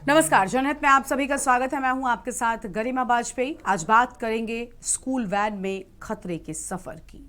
नमस्कार, जनहित में आप सभी का स्वागत है। मैं हूं आपके साथ गरिमा वाजपेयी। आज बात करेंगे स्कूल वैन में खतरे के सफर की।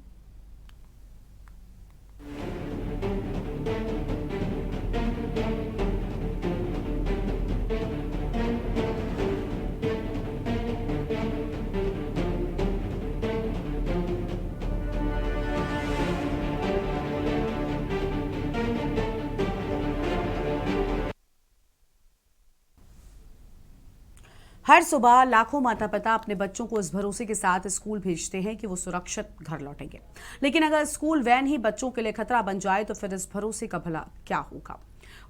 हर सुबह लाखों माता पिता अपने बच्चों को इस भरोसे के साथ स्कूल भेजते हैं कि वो सुरक्षित घर लौटेंगे। लेकिन अगर स्कूल वैन ही बच्चों के लिए खतरा बन जाए तो फिर इस भरोसे का भला क्या होगा।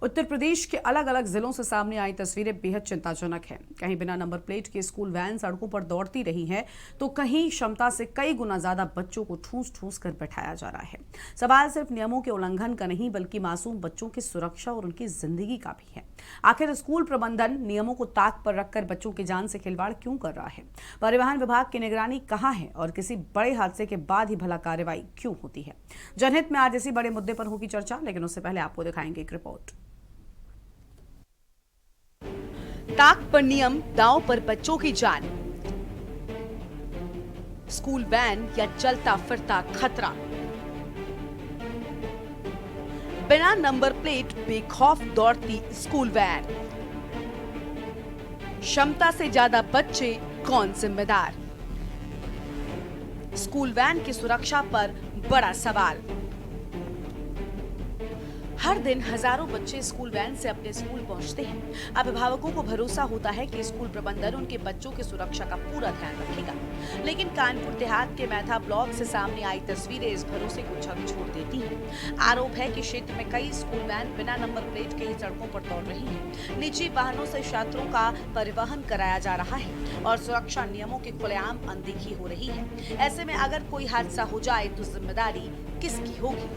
उत्तर प्रदेश के अलग अलग जिलों से सामने आई तस्वीरें बेहद चिंताजनक हैं। कहीं बिना नंबर प्लेट के स्कूल वैन सड़कों पर दौड़ती रही हैं, तो कहीं क्षमता से कई गुना ज्यादा बच्चों को ठूस ठूस कर बैठाया जा रहा है। सवाल सिर्फ नियमों के उल्लंघन का नहीं, बल्कि मासूम बच्चों की सुरक्षा और उनकी जिंदगी का भी है। आखिर स्कूल प्रबंधन नियमों को ताक पर रखकर बच्चों की जान से खिलवाड़ क्यों कर रहा है? परिवहन विभाग की निगरानी कहां है और किसी बड़े हादसे के बाद ही भला कार्रवाई क्यों होती है? जनहित में आज इसी बड़े मुद्दे पर होगी चर्चा, लेकिन उससे पहले आपको दिखाएंगे एक रिपोर्ट। ताक पर नियम, दांव पर बच्चों की जान। स्कूल वैन या चलता फिरता खतरा। बिना नंबर प्लेट बेखौफ दौड़ती स्कूल वैन। क्षमता से ज्यादा बच्चे, कौन जिम्मेदार? स्कूल वैन की सुरक्षा पर बड़ा सवाल। हर दिन हजारों बच्चे स्कूल वैन से अपने स्कूल पहुंचते हैं। अभिभावकों को भरोसा होता है कि स्कूल प्रबंधन उनके बच्चों की सुरक्षा का पूरा ध्यान रखेगा। लेकिन कानपुर देहात के मैथा ब्लॉक से सामने आई तस्वीरें इस भरोसे को झकझोर देती हैं। आरोप है कि क्षेत्र में कई स्कूल वैन बिना नंबर प्लेट के ही सड़कों पर दौड़ रही हैं। निजी वाहनों से छात्रों का परिवहन कराया जा रहा है और सुरक्षा नियमों की खुलेआम अनदेखी हो रही है। ऐसे में अगर कोई हादसा हो जाए तो जिम्मेदारी किसकी होगी?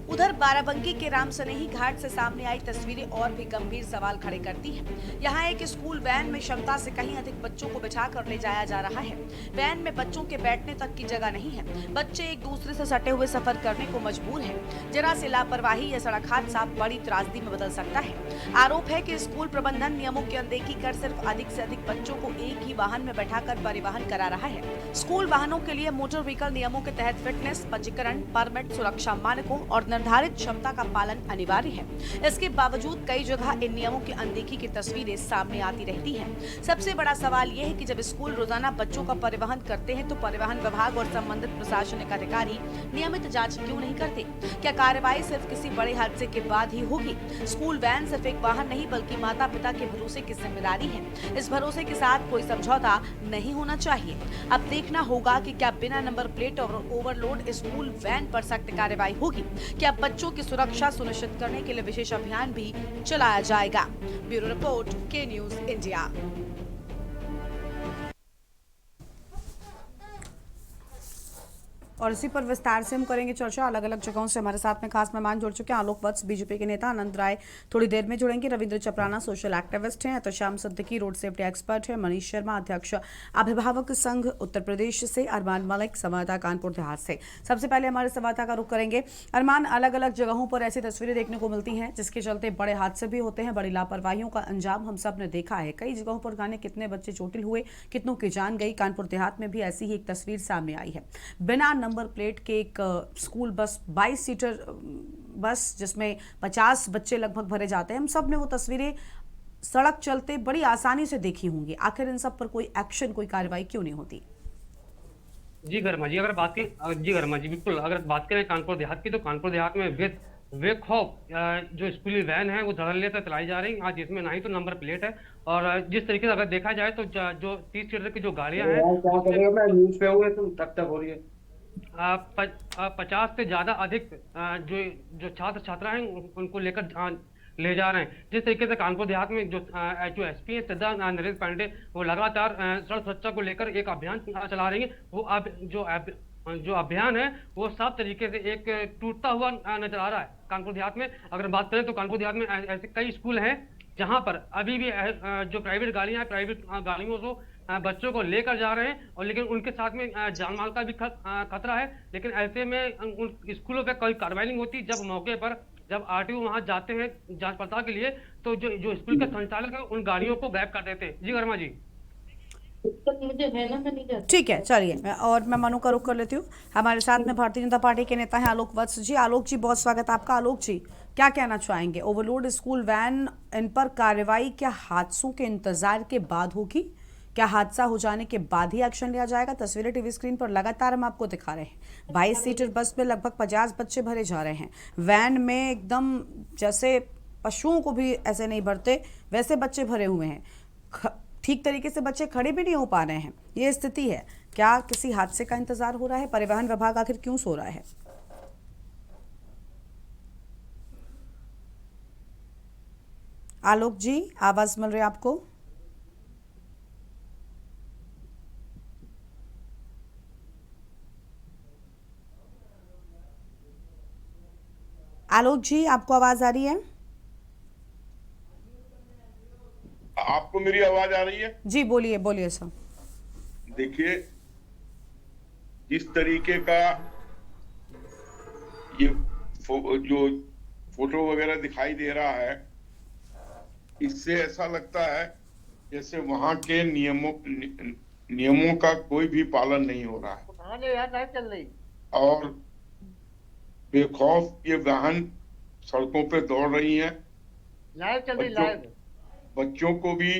उधर बाराबंकी के राम सनेही घाट से सामने आई तस्वीरें और भी गंभीर सवाल खड़े करती हैं। यहाँ एक स्कूल वैन में क्षमता से कहीं अधिक बच्चों को बिठा कर ले जाया जा रहा है। वैन में बच्चों के बैठने तक की जगह नहीं है। बच्चे एक दूसरे से सटे हुए सफर करने को मजबूर हैं। जरा सी लापरवाही या सड़क हादसा बड़ी त्रासदी में बदल सकता है। आरोप है कि स्कूल प्रबंधन नियमों की अनदेखी कर सिर्फ अधिक से अधिक बच्चों को एक ही वाहन में बैठाकर परिवहन करा रहा है। स्कूल वाहनों के लिए मोटर व्हीकल नियमों के तहत फिटनेस, पंजीकरण, परमिट, सुरक्षा मानकों और निर्धारित क्षमता का पालन अनिवार्य है। इसके बावजूद कई जगह इन नियमों की अनदेखी की तस्वीरें सामने आती रहती हैं। सबसे बड़ा सवाल यह है कि जब स्कूल रोजाना बच्चों का परिवहन करते हैं तो परिवहन विभाग और संबंधित प्रशासनिक अधिकारी नियमित जांच क्यों नहीं करते? क्या कार्रवाई सिर्फ किसी बड़े हादसे के बाद ही होगी? स्कूल वैन सिर्फ एक वाहन नहीं, बल्कि माता पिता के भरोसे की जिम्मेदारी है। इस भरोसे के साथ कोई समझौता नहीं होना चाहिए। अब देखना होगा कि क्या बिना नंबर प्लेट और ओवरलोड स्कूल वैन पर सख्त कार्रवाई होगी। क्या बच्चों की सुरक्षा सुनिश्चित करने के लिए विशेष अभियान भी चलाया जाएगा। ब्यूरो रिपोर्ट, के न्यूज इंडिया। और इसी पर विस्तार से हम करेंगे चर्चा। अलग अलग जगहों से हमारे साथ में खास मेहमान जुड़ चुके हैं। आलोक वत्स बीजेपी के नेता, आनंद राय थोड़ी देर में जुड़ेंगे, रविंद्र चपराना सोशल एक्टिविस्ट हैं, अतश्याम सिद्दीकी रोड सेफ्टी एक्सपर्ट है, मनीष शर्मा अध्यक्ष अभिभावक संघ उत्तर प्रदेश से, अरमान मलिक संवाददाता कानपुर देहात से। सबसे पहले हमारे संवाददाता का रुख करेंगे। अरमान, अलग अलग जगहों पर ऐसी तस्वीरें देखने को मिलती हैं जिसके चलते बड़े हादसे भी होते हैं, बड़ी लापरवाहियों का अंजाम हम सब ने देखा है। कई जगहों पर गाने कितने बच्चे चोटिल हुए, कितनों की जान गई। कानपुर देहात में भी ऐसी ही एक तस्वीर सामने आई है। बिना नंबर प्लेट के एक स्कूल बस, 22 सीटर बस जिसमें 50 बच्चे लगभग भरे जाते हैं, हम सब ने वो तस्वीरें सड़क चलते बड़ी आसानी से देखी होंगी। आखिर इन सब पर कोई एक्शन, कोई कार्रवाई क्यों नहीं होती? जी गर्मा जी, जी गर्मा जी, बिल्कुल। अगर बात करें कानपुर देहात की, तो कानपुर देहात में बेखौफ जो स्कूली वैन है वो धड़ल्ले से चलाई जा रही। आज इसमें ना ही तो नंबर प्लेट है, और जिस तरीके से अगर देखा जाए तो जो 30 सीटर की जो गाड़ियां हैं यार क्या उसमें करेगा, मैं न्यूज पे हूँ, तुम तक तक हो रही है। 50 से ज्यादा अधिक जो जो छात्र छात्रा हैं उनको लेकर ले जा रहे हैं। जिस तरीके से कानपुर देहात में जो एसपी है सदा नरेंद्र पांडे, वो लगातार सड़क सुरक्षा को लेकर एक अभियान चला रही है। वो अब जो अभियान है वो साफ तरीके से एक टूटता हुआ नजर आ रहा है कानपुर देहात में। अगर बात करें तो कानपुर देहात में ऐसे कई स्कूल हैं जहां पर अभी भी जो प्राइवेट गाड़ियां हैं, प्राइवेट गाड़ियों को बच्चों को लेकर जा रहे हैं, और लेकिन उनके साथ में जान माल का भी खतरा है। लेकिन ऐसे में उन स्कूलों पे कोई कार्रवाई नहीं होती जब मौके पर जब आरटीओ वहां जाते हैं जांच पड़ताल के लिए, तो जो जो स्कूल के संचालक है उन गाड़ियों को गायब कर देते हैं। जी वर्मा जी। मुझे है ना, मैं नहीं जाती। ठीक है, चलिए और मैं मनु का रुख कर लेती हूँ। हमारे साथ में भारतीय जनता पार्टी के नेता हैं आलोक वत्स जी। आलोक जी, बहुत स्वागत आपका। आलोक जी, क्या कहना चाहेंगे? ओवरलोड स्कूल वैन, इन पर कार्रवाई क्या हादसों के इंतजार के बाद होगी? क्या हादसा हो जाने के बाद ही एक्शन लिया जाएगा? तस्वीरें टीवी स्क्रीन पर लगातार हम आपको दिखा रहे हैं। 22 सीटर बस में लगभग 50 बच्चे भरे जा रहे हैं। वैन में एकदम जैसे पशुओं को भी ऐसे नहीं भरते, वैसे बच्चे भरे हुए हैं। ठीक तरीके से बच्चे खड़े भी नहीं हो पा रहे हैं। ये स्थिति है। क्या किसी हादसे का इंतजार हो रहा है? परिवहन विभाग आखिर क्यों सो रहा है? आलोक जी, आवाज मिल रही है आपको? आलोक जी, आपको आवाज आ रही है? आपको मेरी आवाज आ रही है? जी बोलिए, बोलिए सर। देखिए, इस तरीके का ये जो फोटो वगैरह दिखाई दे रहा है, इससे ऐसा लगता है जैसे वहां के नियमों का कोई भी पालन नहीं हो रहा है और बेखौफ ये वाहन सड़कों पे दौड़ रही हैं। बच्चों को भी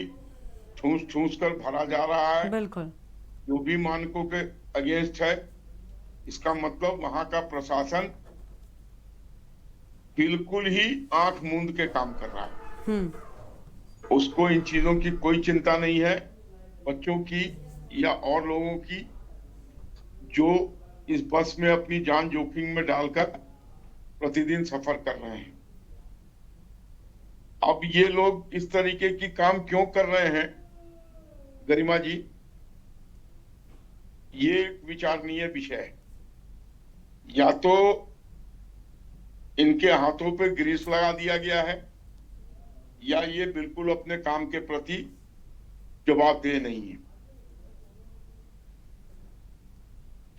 ठूस ठूस कर भरा जा रहा है, बिल्कुल। जो भी मानकों के अगेंस्ट है। इसका मतलब वहां का प्रशासन बिल्कुल ही आंख मूंद के काम कर रहा है। उसको इन चीजों की कोई चिंता नहीं है, बच्चों की या और लोगों की जो इस बस में अपनी जान जोखिम में डालकर प्रतिदिन सफर कर रहे हैं। अब ये लोग इस तरीके की काम क्यों कर रहे हैं गरिमा जी, ये एक विचारणीय विषय है। या तो इनके हाथों पे ग्रीस लगा दिया गया है, या ये बिल्कुल अपने काम के प्रति जवाबदेह नहीं है।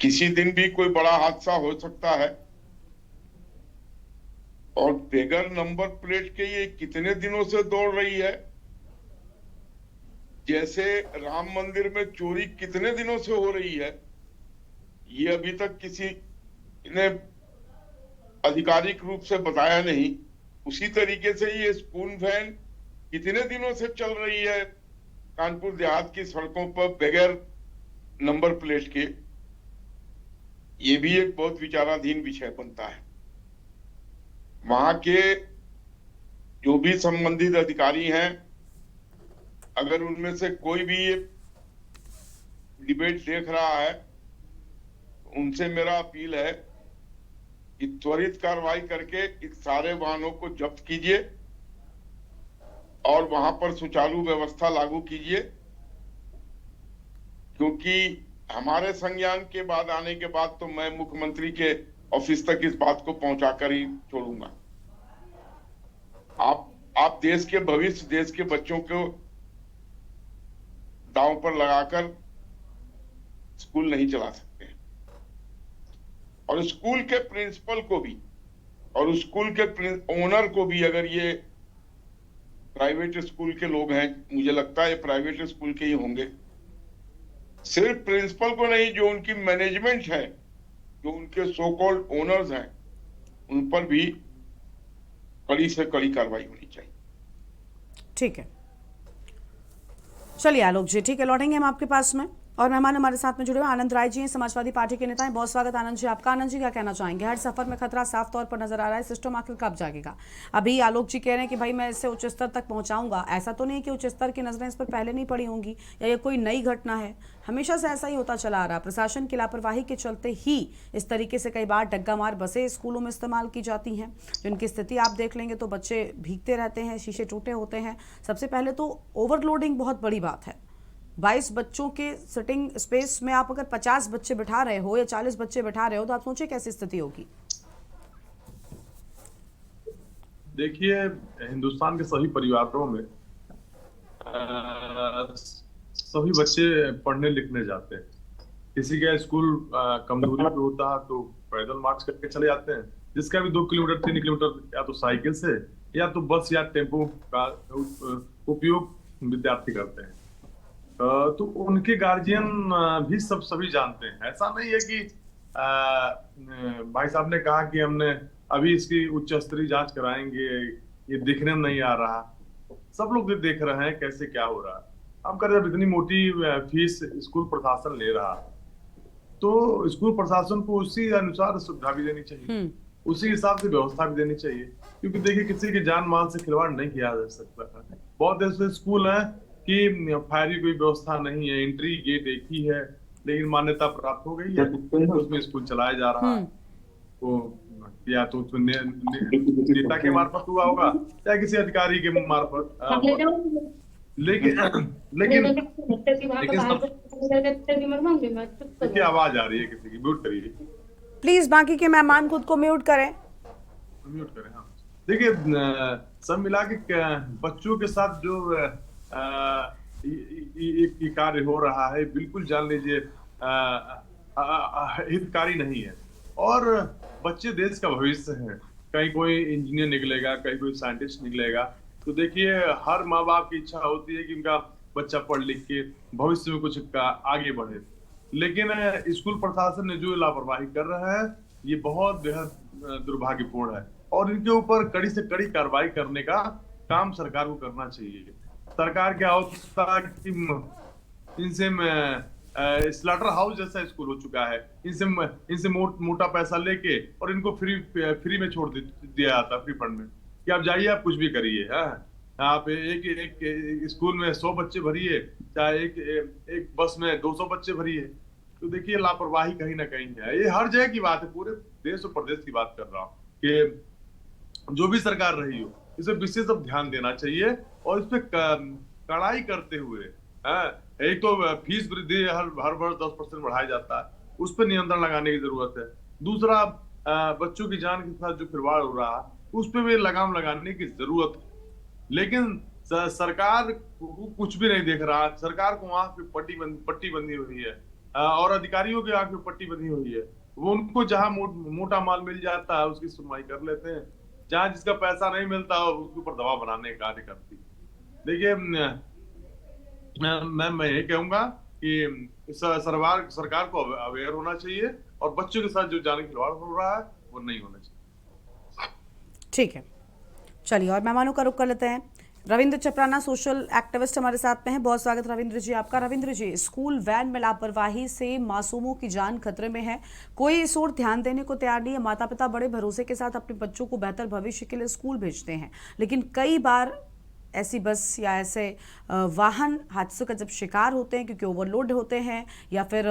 किसी दिन भी कोई बड़ा हादसा हो सकता है और बगैर नंबर प्लेट के ये कितने दिनों से दौड़ रही है। जैसे राम मंदिर में चोरी कितने दिनों से हो रही है, ये अभी तक किसी ने आधिकारिक रूप से बताया नहीं। उसी तरीके से ये स्कूल वैन कितने दिनों से चल रही है कानपुर देहात की सड़कों पर बगैर नंबर प्लेट के। ये भी एक बहुत विचाराधीन विषय बनता है। वहां के जो भी संबंधित अधिकारी हैं, अगर उनमें से कोई भी ये डिबेट देख रहा है, उनसे मेरा अपील है कि त्वरित कार्रवाई करके इस सारे वाहनों को जब्त कीजिए और वहां पर सुचारू व्यवस्था लागू कीजिए, क्योंकि हमारे संज्ञान के बाद आने के बाद तो मैं मुख्यमंत्री के ऑफिस तक इस बात को पहुंचाकर ही छोड़ूंगा। आप देश के भविष्य, देश के बच्चों को दांव पर लगाकर स्कूल नहीं चला सकते। और स्कूल के प्रिंसिपल को भी और स्कूल के ओनर को भी, अगर ये प्राइवेट स्कूल के लोग हैं, मुझे लगता है ये प्राइवेट स्कूल के ही होंगे, सिर्फ प्रिंसिपल को नहीं, जो उनकी मैनेजमेंट है, जो उनके सो कॉल्ड ओनर्स हैं, उन पर भी कड़ी से कड़ी कार्रवाई होनी चाहिए। ठीक है, चलिए आलोक जी, ठीक है, लौटेंगे हम आपके पास में। और मेहमान हमारे साथ में जुड़े हुए आनंद राय जी हैं, समाजवादी पार्टी के नेता हैं। बहुत स्वागत आनंद जी आपका। आनंद जी, क्या कहना चाहेंगे? हर सफर में खतरा साफ तौर पर नजर आ रहा है, सिस्टम आखिर कब जागेगा? अभी आलोक जी कह रहे हैं कि भाई मैं इससे उच्च स्तर तक पहुंचाऊंगा। ऐसा तो नहीं कि उच्च स्तर की नजरें इस पर पहले नहीं पड़ी होंगी या ये कोई नई घटना है? हमेशा से ऐसा ही होता चला आ रहा। प्रशासन की लापरवाही के चलते ही इस तरीके से कई बार डग्गा मार बसें स्कूलों में इस्तेमाल की जाती हैं, जिनकी स्थिति आप देख लेंगे तो बच्चे भीगते रहते हैं, शीशे टूटे होते हैं। सबसे पहले तो ओवरलोडिंग बहुत बड़ी बात है। 22 बच्चों के सिटिंग स्पेस में आप अगर 50 बच्चे बिठा रहे हो या 40 बच्चे बिठा रहे हो, तो आप सोचिए कैसी स्थिति होगी। देखिए, हिंदुस्तान के सभी परिवारों में सभी बच्चे पढ़ने लिखने जाते हैं। किसी का स्कूल कम दूरी पे होता है तो पैदल मार्च करके चले जाते हैं, जिसका भी 2 किलोमीटर 3 किलोमीटर या तो साइकिल से या तो बस या टेम्पो का उपयोग विद्यार्थी करते हैं। तो उनके गार्जियन भी सभी जानते हैं। ऐसा नहीं है कि भाई साहब ने कहा कि हमने अभी इसकी उच्च स्तरीय जांच कराएंगे, ये दिखने में नहीं आ रहा। सब लोग देख रहे हैं कैसे क्या हो रहा है। हम कर जब इतनी मोटी फीस स्कूल प्रशासन ले रहा तो स्कूल प्रशासन को उसी अनुसार सुविधा भी देनी चाहिए, उसी हिसाब से व्यवस्था भी देनी चाहिए। क्योंकि देखिए किसी के जान माल से खिलवाड़ नहीं किया जा सकता है। बहुत ऐसे स्कूल हैं कि फायर की कोई व्यवस्था नहीं है, एंट्री गेट एक ही है, लेकिन मान्यता प्राप्त हो गई है, उसमें स्कूल चलाया जा रहा है। तो या तो नेता के मार्फत हुआ होगा या किसी अधिकारी के मार्फत। लेकिन देखिए आवाज आ रही है किसी की, म्यूट करिए प्लीज। बाकी के मेहमान खुद को म्यूट करें। म्यूट करें। हाँ देखिए सब मिला के बच्चों के साथ जो ये कार्य हो रहा है, बिल्कुल जान लीजिए हितकारी नहीं है। और बच्चे देश का भविष्य हैं। कहीं कोई इंजीनियर निकलेगा, कहीं कोई साइंटिस्ट निकलेगा। तो देखिए हर माँ बाप की इच्छा होती है कि उनका बच्चा पढ़ लिख के भविष्य में कुछ आगे बढ़े। लेकिन स्कूल प्रशासन ने जो लापरवाही कर रहा है ये बहुत बेहद दुर्भाग्यपूर्ण है और इनके ऊपर कड़ी से कड़ी कार्रवाई करने का काम सरकार को करना चाहिए। सरकार की आवश्यकता कि इनसे स्लाटर हाउस जैसा स्कूल हो चुका है, इनसे मोटा पैसा लेके और इनको फ्री में छोड़ दिया जाता, फ्री फंड में, कि आप जाइए आप कुछ भी करिए। आप एक स्कूल में 100 बच्चे भरिए, चाहे एक बस में 200 बच्चे भरिए। तो देखिए लापरवाही कहीं ना कहीं है। ये हर जगह की बात है, पूरे देश और प्रदेश की बात कर रहा हूँ कि जो भी सरकार रही हो इस पर विशेष अब ध्यान देना चाहिए और इस पे कड़ाई करते हुए एक तो फीस वृद्धि हर वर्ष 10% बढ़ाया जाता है, उस पर नियंत्रण लगाने की जरूरत है। दूसरा बच्चों की जान के साथ जो खिलवाड़ हो रहा है उस पर भी लगाम लगाने की जरूरत है। लेकिन सरकार कुछ भी नहीं देख रहा। सरकार को आंख पे पट्टी बंधी हुई है और अधिकारियों की आंख पे पट्टी बंधी हुई है। वो उनको जहां मोटा माल मिल जाता है उसकी सुनवाई कर लेते हैं, जहां जिसका पैसा नहीं मिलता उसके ऊपर दबाव बनाने का कार्य करती। देखिए मैं ये कहूंगा कि सरकार को अवेयर होना चाहिए और बच्चों के साथ जो जान खिलवाड़ हो रहा है वो नहीं होना चाहिए। ठीक है, चलिए और मेहमानों का रुख कर लेते हैं। रविंद्र चपराना सोशल एक्टिविस्ट हमारे साथ में हैं। बहुत स्वागत रविंद्र जी आपका। रविंद्र जी, स्कूल वैन में लापरवाही से मासूमों की जान खतरे में है, कोई इस ओर ध्यान देने को तैयार नहीं है। माता पिता बड़े भरोसे के साथ अपने बच्चों को बेहतर भविष्य के लिए स्कूल भेजते हैं, लेकिन कई बार ऐसी बस या ऐसे वाहन हादसों का जब शिकार होते हैं क्योंकि ओवरलोड होते हैं या फिर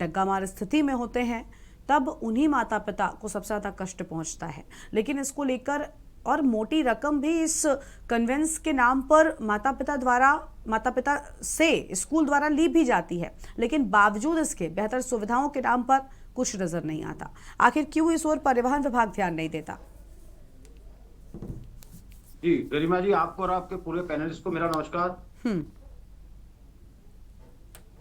डग्गा मार स्थिति में होते हैं, तब उन्हीं माता पिता को सबसे ज़्यादा कष्ट पहुंचता है। लेकिन इसको लेकर और मोटी रकम भी इस कन्वेंस के नाम पर माता पिता से स्कूल द्वारा ली भी जाती है, लेकिन बावजूद इसके बेहतर सुविधाओं के नाम पर कुछ नजर नहीं आता। आखिर क्यों इस ओर परिवहन विभाग ध्यान नहीं देता? जी गरिमा जी, आपको और आपके पूरे पैनलिस्ट को मेरा नमस्कार।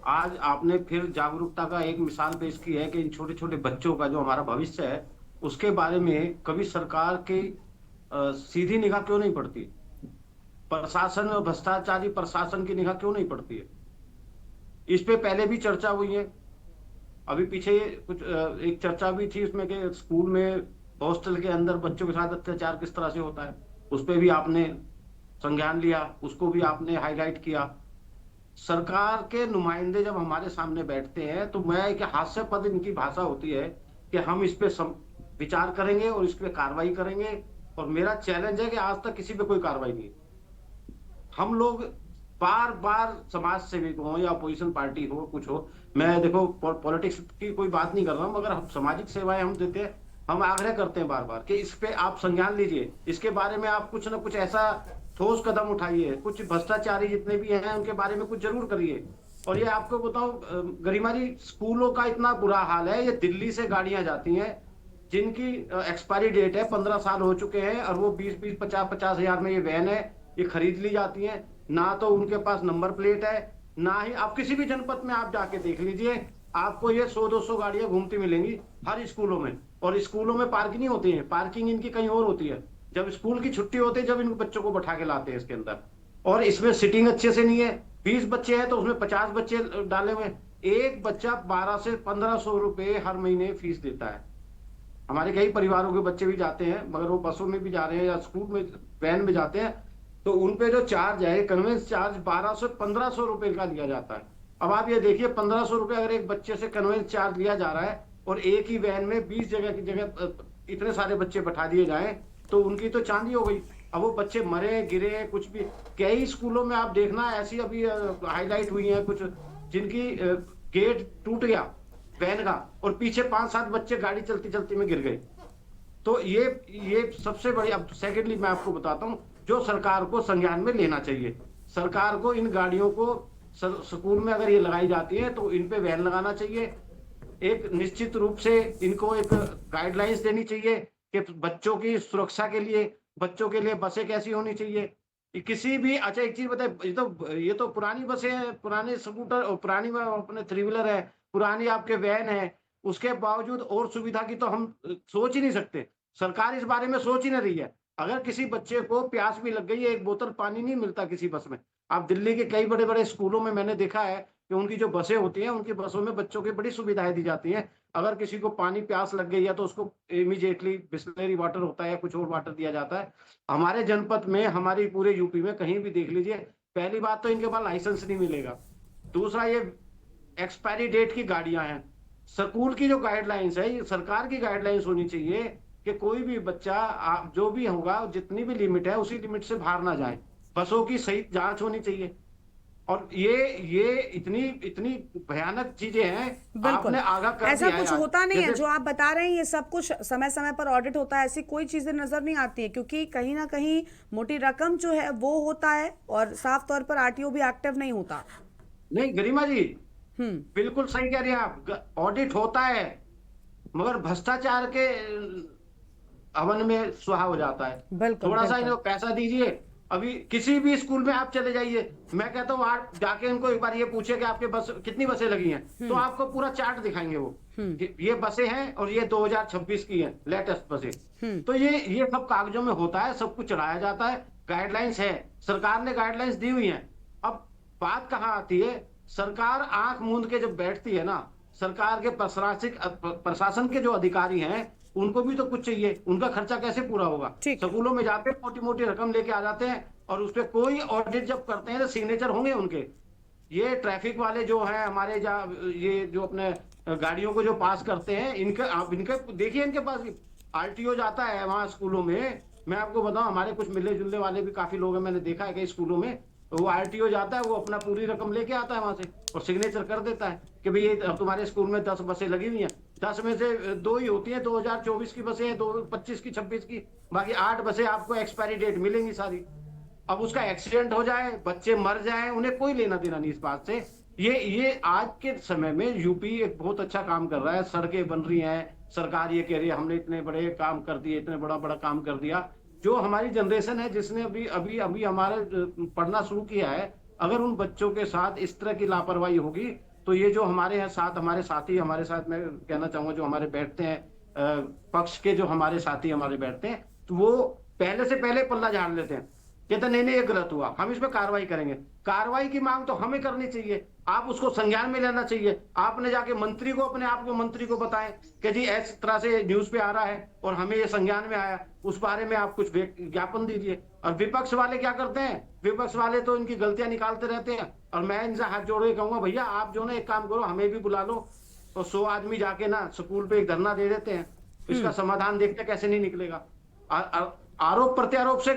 आज आपने फिर जागरूकता का एक मिसाल पेश की है कि इन छोटे छोटे बच्चों का जो हमारा भविष्य है उसके बारे में कभी सरकार की सीधी निगाह क्यों नहीं पड़ती? प्रशासन और भ्रष्टाचारी प्रशासन की निगाह क्यों नहीं पड़ती है? इस पे पहले भी चर्चा हुई है। अभी पीछे कुछ एक चर्चा भी थी उसमें कि स्कूल में हॉस्टल के अंदर बच्चों के साथ अत्याचार किस तरह से होता है, उस पे भी आपने संज्ञान लिया, उसको भी आपने हाईलाइट किया। सरकार के नुमाइंदे जब हमारे सामने बैठते हैं तो मैं एक हास्यास्पद इनकी भाषा होती है कि हम इस पे विचार करेंगे और इस पे कार्रवाई करेंगे। और मेरा चैलेंज है कि आज तक किसी पे कोई कार्रवाई नहीं। हम लोग बार बार समाज सेवी हो या अपोजिशन पार्टी हो कुछ हो, मैं देखो पॉलिटिक्स की कोई बात नहीं कर रहा हूँ, मगर हम सामाजिक सेवाएं हम देते हैं, हम आग्रह करते हैं बार बार कि इस पे आप संज्ञान लीजिए, इसके बारे में आप कुछ ना कुछ ऐसा ठोस कदम उठाइए, कुछ भ्रष्टाचारी जितने भी हैं उनके बारे में कुछ जरूर करिए। और ये आपको बताओ गरिमा जी, स्कूलों का इतना बुरा हाल है, ये दिल्ली से गाड़ियां जाती हैं जिनकी एक्सपायरी डेट है, 15 साल हो चुके हैं, और वो 20-20, 50-50 हजार में ये वैन है, ये खरीद ली जाती हैं। ना तो उनके पास नंबर प्लेट है, ना ही आप किसी भी जनपद में आप जाके देख लीजिए, आपको ये 100-200 गाड़ियां घूमती मिलेंगी हर स्कूलों में। और स्कूलों में पार्किंग नहीं होती है, पार्किंग इनकी कहीं और होती है। जब स्कूल की छुट्टी होती है, जब इन बच्चों को बैठा के लाते हैं इसके अंदर। और इसमें सीटिंग अच्छे से नहीं है। 20 बच्चे हैं तो उसमें 50 बच्चे डाले हुए हैं। एक बच्चा 1200 से 1500 रुपए हर महीने फीस देता है। हमारे कई परिवारों के बच्चे भी जाते हैं, मगर वो बसों में भी जा रहे हैं या स्कूल में वैन में जाते हैं, तो उनपे जो चार्ज है, कन्वेंस चार्ज 1200 से 1500 रुपए का लिया जाता है। अब आप ये देखिए, 1500 रुपए अगर एक बच्चे से कन्वेंस चार्ज लिया जा रहा है और एक ही वैन में 20 जगह की जगह इतने सारे बच्चे बैठा दिए जाएं, तो उनकी तो चांदी हो गई। अब वो बच्चे मरे गिरे कुछ भी, कई स्कूलों में आप देखना ऐसी अभी हाईलाइट हुई है कुछ, जिनकी गेट टूट गया वैन का और पीछे 5-7 बच्चे गाड़ी चलती चलती में गिर गए। तो ये सबसे बड़ी। अब सेकेंडली मैं आपको बताता हूँ, जो सरकार को संज्ञान में लेना चाहिए, सरकार को इन गाड़ियों को स्कूल में अगर ये लगाई जाती है तो इन पे वैन लगाना चाहिए। एक निश्चित रूप से इनको एक गाइडलाइंस देनी चाहिए कि बच्चों की सुरक्षा के लिए, बच्चों के लिए बसें कैसी होनी चाहिए। किसी भी, अच्छा एक चीज बताए, ये तो पुरानी बसें हैं, पुराने स्कूटर, पुरानी अपने 3 व्हीलर है, पुरानी आपके वैन है, उसके बावजूद और सुविधा की तो हम सोच ही नहीं सकते। सरकार इस बारे में सोच ही नहीं रही है। अगर किसी बच्चे को प्यास भी लग गई है, एक बोतल पानी नहीं मिलता किसी बस में। आप दिल्ली के कई बड़े बड़े स्कूलों में मैंने देखा है कि उनकी जो बसें होती हैं, उनकी बसों में बच्चों की बड़ी सुविधाएं दी जाती हैं। अगर किसी को पानी प्यास लग गई है तो उसको इमीडिएटली बिस्लरी वाटर होता है या कुछ और वाटर दिया जाता है। हमारे जनपद में, हमारी पूरे यूपी में कहीं भी देख लीजिए, पहली बात तो इनके पास लाइसेंस नहीं मिलेगा। दूसरा, ये एक्सपायरी डेट की गाड़ियां हैं। स्कूल की जो गाइडलाइंस है, ये सरकार की गाइडलाइंस होनी चाहिए कि कोई भी बच्चा जो भी होगा, जितनी भी लिमिट है उसी लिमिट से बाहर ना जाए। बसों की सही जांच होनी चाहिए। और ये इतनी इतनी भयानक चीजें हैं, बिल्कुल आपने आगाह कर ऐसा दिया है कुछ आज। होता नहीं है। जैसे जो आप बता रहे हैं ये सब कुछ समय समय पर ऑडिट होता है, ऐसी कोई चीजें नजर नहीं आती है, क्योंकि कहीं ना कहीं मोटी रकम जो है वो होता है और साफ तौर पर आरटीओ भी एक्टिव नहीं होता। नहीं गरिमा जी, बिल्कुल सही कह रही हैं आप। ऑडिट होता है मगर भ्रष्टाचार के हवन में सुहा हो जाता है। बिल्कुल, थोड़ा सा बिल्कुल। इनको पैसा दीजिए। अभी किसी भी स्कूल में आप चले जाइए, मैं कहता हूँ आप जाके इनको एक बार ये पूछे कि आपके बस कितनी बसें लगी हैं, तो आपको पूरा चार्ट दिखाएंगे वो। ये बसें हैं और ये 2026 की हैं, लेटेस्ट बसें। तो ये सब कागजों में होता है, सब कुछ चढ़ाया जाता है, गाइडलाइंस है, सरकार ने गाइडलाइंस दी हुई है। अब बात कहाँ आती है, सरकार आंख मूंद के जब बैठती है ना, सरकार के प्रशासन के जो अधिकारी हैं उनको भी तो कुछ चाहिए। उनका खर्चा कैसे पूरा होगा? स्कूलों में जाते हैं, मोटी मोटी रकम लेके आ जाते हैं और उस पर कोई ऑडिट जब करते हैं तो सिग्नेचर होंगे उनके। ये ट्रैफिक वाले जो हैं हमारे, ये जो अपने गाड़ियों को जो पास करते हैं, इनके देखिए, इनके पास आरटीओ जाता है वहां स्कूलों में। मैं आपको बताऊं, हमारे कुछ मिलने जुलने वाले भी काफी लोग हैं, मैंने देखा है कई स्कूलों में। तो वो आरटीओ जाता है, वो अपना पूरी रकम लेके आता है वहां से और सिग्नेचर कर देता है कि भाई ये तुम्हारे स्कूल में 10 बसें लगी हुई हैं, 10 में से 2 ही होती हैं 2024 की बसें, 25 की 26 की, बाकी 8 बसें आपको एक्सपायरी डेट मिलेंगी सारी। अब उसका एक्सीडेंट हो जाए, बच्चे मर जाए, उन्हें कोई लेना देना नहीं इस बात से। ये आज के समय में यूपी एक बहुत अच्छा काम कर रहा है, सड़कें बन रही हैं, सरकार ये कह रही है हमने इतने बड़े काम कर दिए, इतने बड़ा काम कर दिया। जो हमारी जनरेशन है जिसने अभी हमारे पढ़ना शुरू किया है, अगर उन बच्चों के साथ इस तरह की लापरवाही होगी तो ये जो हमारे यहाँ साथ, हमारे साथी हमारे साथ, मैं कहना चाहूंगा जो हमारे बैठते हैं पक्ष के, जो हमारे साथी हमारे बैठते हैं, तो वो पहले से पहले पल्ला झाड़ लेते हैं, कहते नहीं ये गलत हुआ, हम इस पर कार्रवाई करेंगे। कार्रवाई की मांग तो हमें करनी चाहिए, आप उसको संज्ञान में लेना चाहिए। आपने जाके मंत्री को, अपने आप को मंत्री को बताएं कि जी इस तरह से न्यूज पे आ रहा है और हमें ये संज्ञान में आया, उस बारे में आप कुछ ज्ञापन दीजिए। और विपक्ष वाले क्या करते हैं, विपक्ष वाले तो इनकी गलतियां निकालते रहते हैं। और मैं इनसे हाथ जोड़ के कहूंगा, भैया आप जो ना एक काम करो, हमें भी बुला लो और 100 आदमी जाके ना स्कूल पे एक धरना दे देते हैं, इसका समाधान देखते कैसे नहीं निकलेगा। आरोप प्रत्यारोप से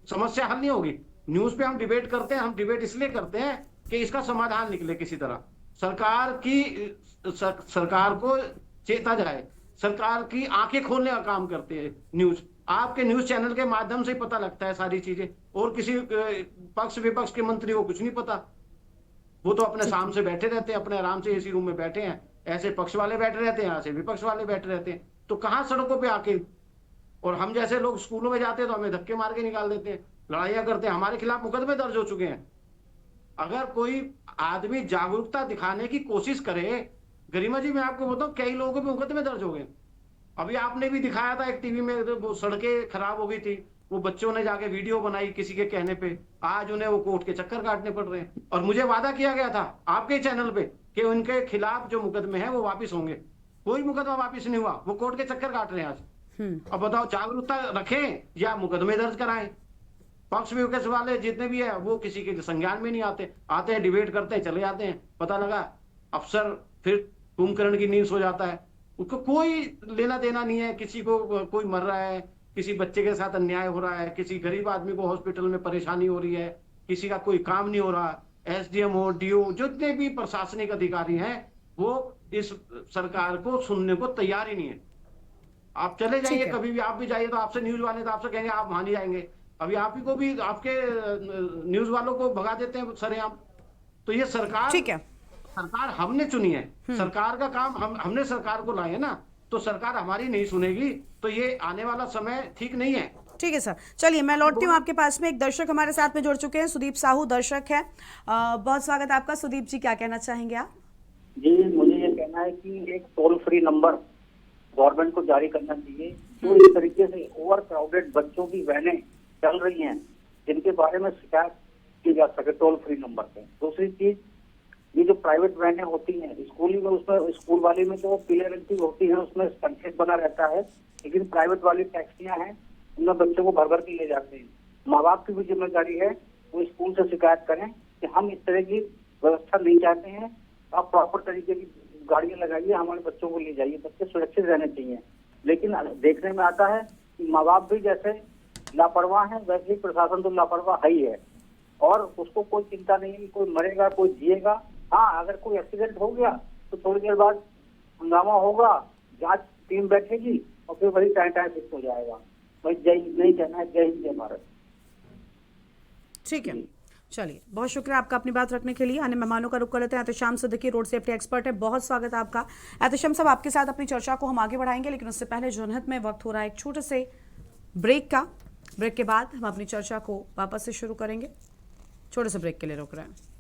समस्या हल नहीं होगी। न्यूज पे हम डिबेट करते हैं, हम डिबेट इसलिए करते हैं कि इसका समाधान निकले किसी तरह। सरकार को चेता जाए, सरकार की आंखें खोलने का काम करते हैं न्यूज। आपके न्यूज चैनल के माध्यम से पता लगता है सारी चीजें, और किसी पक्ष विपक्ष के मंत्री को कुछ नहीं पता। वो तो अपने साम से बैठे रहते हैं, अपने आराम से एसी रूम में बैठे हैं, ऐसे पक्ष वाले बैठे रहते हैं, ऐसे विपक्ष वाले बैठे रहते हैं। तो कहां सड़कों पे आके, और हम जैसे लोग स्कूलों में जाते हैं तो हमें धक्के मार के निकाल देते हैं, लड़ाइयां करते हैं, हमारे खिलाफ मुकदमे दर्ज हो चुके हैं। अगर कोई आदमी जागरूकता दिखाने की कोशिश करे, गरिमा जी मैं आपको बताऊं कई लोगों पे मुकदमे दर्ज हो गए। अभी आपने भी दिखाया था एक टीवी में, वो सड़कें खराब हो गई थी, वो बच्चों ने जाके वीडियो बनाई किसी के कहने पे, आज उन्हें वो कोर्ट के चक्कर काटने पड़ रहे हैं। और मुझे वादा किया गया था आपके चैनल पे कि उनके खिलाफ जो मुकदमे हैं वो वापिस होंगे, कोई मुकदमा वापिस नहीं हुआ, वो कोर्ट के चक्कर काट रहे हैं आज। अब बताओ जागरूकता रखें या मुकदमे दर्ज कराएं? पक्ष विपक्ष वाले जितने भी है वो किसी के संज्ञान में नहीं आते, आते हैं डिबेट करते हैं चले जाते हैं, पता लगा अफसर फिर कुंभकर्ण की नींद सो जाता है, उसको कोई लेना देना नहीं है, किसी को कोई मर रहा है, किसी बच्चे के साथ अन्याय हो रहा है, किसी गरीब आदमी को हॉस्पिटल में परेशानी हो रही है, किसी का कोई काम नहीं हो रहा, एसडीएम हो डीओ जितने भी प्रशासनिक अधिकारी हैं वो इस सरकार को सुनने को तैयार ही नहीं है। आप चले ठीक जाइए है। कभी भी, आप भी जाइए तो आपसे न्यूज वाले तो आपसे कहेंगे आप वहां नहीं जाएंगे, अभी आप ही को भी आपके न्यूज वालों को भगा देते हैं सरेआम। तो ये सरकार ठीक है। सरकार हमने चुनी है, सरकार का काम हमने सरकार को लाए है ना, तो सरकार हमारी नहीं सुनेगी तो ये आने वाला समय ठीक नहीं है। ठीक है सर, चलिए मैं लौटती हूँ आपके पास में। एक दर्शक हमारे साथ में जुड़ चुके हैं, सुदीप साहू दर्शक है। बहुत स्वागत है आपका। सुदीप जी क्या कहना चाहेंगे आप? जी मुझे ये कहना है कि एक टोल फ्री नंबर गवर्नमेंट को जारी करना चाहिए, तो इस तरीके से ओवर क्राउडेड बच्चों की वैनें चल रही हैं जिनके बारे में शिकायत की जा सके टोल फ्री नंबर पे। दूसरी चीज, ये जो प्राइवेट वैनें होती हैं स्कूली में, उसमें स्कूल वाली में तो पीले रंग की होती है, उसमें संकेत बना रहता है, लेकिन प्राइवेट वाली टैक्सियां हैं उनमें बच्चों को भर भर के ले जाते हैं। माँ बाप की भी जिम्मेदारी है वो स्कूल से शिकायत करें कि हम इस तरह की व्यवस्था नहीं चाहते हैं, आप प्रॉपर तरीके की गाड़ियां लगाइए, हमारे बच्चों को ले जाइए, बच्चे सुरक्षित रहने चाहिए। लेकिन देखने में आता है कि माँ बाप भी जैसे लापरवाह है वैसे ही प्रशासन तो लापरवाह ही है, और उसको कोई चिंता नहीं है कि कोई मरेगा कोई जिएगा। हाँ, अगर कोई एक्सीडेंट हो गया तो थोड़ी देर बाद हंगामा होगा, जांच टीम बैठेगी और फिर वही टाइम फिक्स हो जाएगा। भाई जय नहीं कहना है, जय हिंद जय भारत। ठीक है, चलिए बहुत शुक्रिया आपका अपनी बात रखने के लिए। अन्य मेहमानों का रुख कर लेते हैं। Ehtesham Siddiqui road safety expert है, बहुत स्वागत है आपका। एहतेशाम साहब आपके साथ अपनी चर्चा को हम आगे बढ़ाएंगे, लेकिन उससे पहले जनहित में वक्त हो रहा है एक छोटे से ब्रेक का। ब्रेक के बाद हम अपनी चर्चा को वापस से शुरू करेंगे। छोटे से ब्रेक के लिए रोक रहे हैं।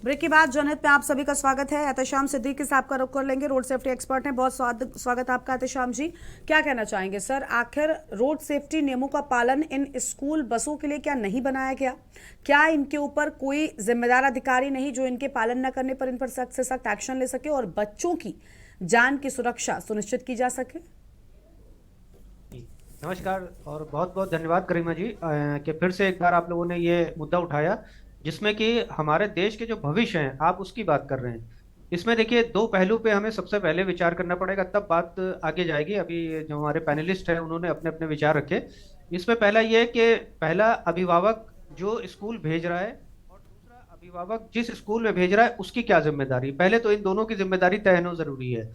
ब्रेक के बाद जनहित में आप सभी का स्वागत है। एहतेशाम सिद्दीकी साहब का रुख कर लेंगे, रोड सेफ्टी एक्सपर्ट हैं। बहुत स्वागत आपका एहतेशाम जी। क्या कहना चाहेंगे सर, आखिर रोड सेफ्टी नियमों का पालन इन स्कूल बसों के लिए क्या नहीं बनाया गया? क्या इनके ऊपर कोई जिम्मेदार अधिकारी नहीं जो इनके पालन न करने पर इन पर सख्त से सख्त एक्शन ले सके और बच्चों की जान की सुरक्षा सुनिश्चित की जा सके? नमस्कार और बहुत बहुत धन्यवाद गरिमा जी कि फिर से एक बार आप लोगों ने ये मुद्दा उठाया जिसमें कि हमारे देश के जो भविष्य हैं आप उसकी बात कर रहे हैं। इसमें देखिए दो पहलू पे हमें सबसे पहले विचार करना पड़ेगा, तब बात आगे जाएगी। अभी जो हमारे पैनलिस्ट हैं उन्होंने अपने अपने विचार रखे। इसमें पहला ये है कि पहला अभिभावक जो स्कूल भेज रहा है और दूसरा अभिभावक जिस स्कूल में भेज रहा है उसकी क्या जिम्मेदारी। पहले तो इन दोनों की जिम्मेदारी तय होना जरूरी है।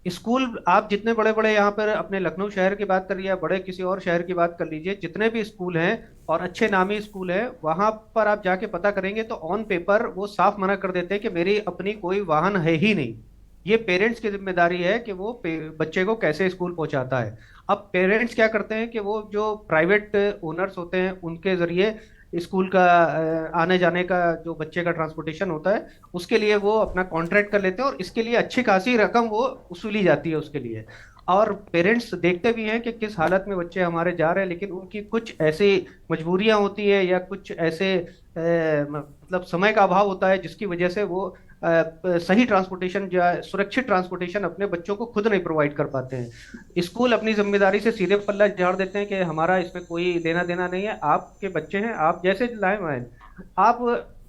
स्कूल आप जितने बड़े बड़े यहाँ पर अपने लखनऊ शहर की बात करिए या बड़े किसी और शहर की बात कर लीजिए, जितने भी स्कूल हैं और अच्छे नामी स्कूल हैं वहां पर आप जाके पता करेंगे तो ऑन पेपर वो साफ मना कर देते हैं कि मेरी अपनी कोई वाहन है ही नहीं। ये पेरेंट्स की जिम्मेदारी है कि वो बच्चे को कैसे स्कूल पहुंचाता है। अब पेरेंट्स क्या करते हैं कि वो जो प्राइवेट ओनर्स होते हैं उनके जरिए स्कूल का आने जाने का जो बच्चे का ट्रांसपोर्टेशन होता है उसके लिए वो अपना कॉन्ट्रैक्ट कर लेते हैं और इसके लिए अच्छी खासी रकम वो वसूली जाती है उसके लिए। और पेरेंट्स देखते भी हैं कि किस हालत में बच्चे हमारे जा रहे हैं, लेकिन उनकी कुछ ऐसी मजबूरियां होती है या कुछ ऐसे मतलब समय का अभाव होता है जिसकी वजह से वो सही ट्रांसपोर्टेशन या सुरक्षित ट्रांसपोर्टेशन अपने बच्चों को खुद नहीं प्रोवाइड कर पाते हैं। स्कूल अपनी जिम्मेदारी से सीधे पल्ला झाड़ देते हैं कि हमारा इसमें कोई लेना देना नहीं है, आपके बच्चे हैं आप जैसे लाए आए। आप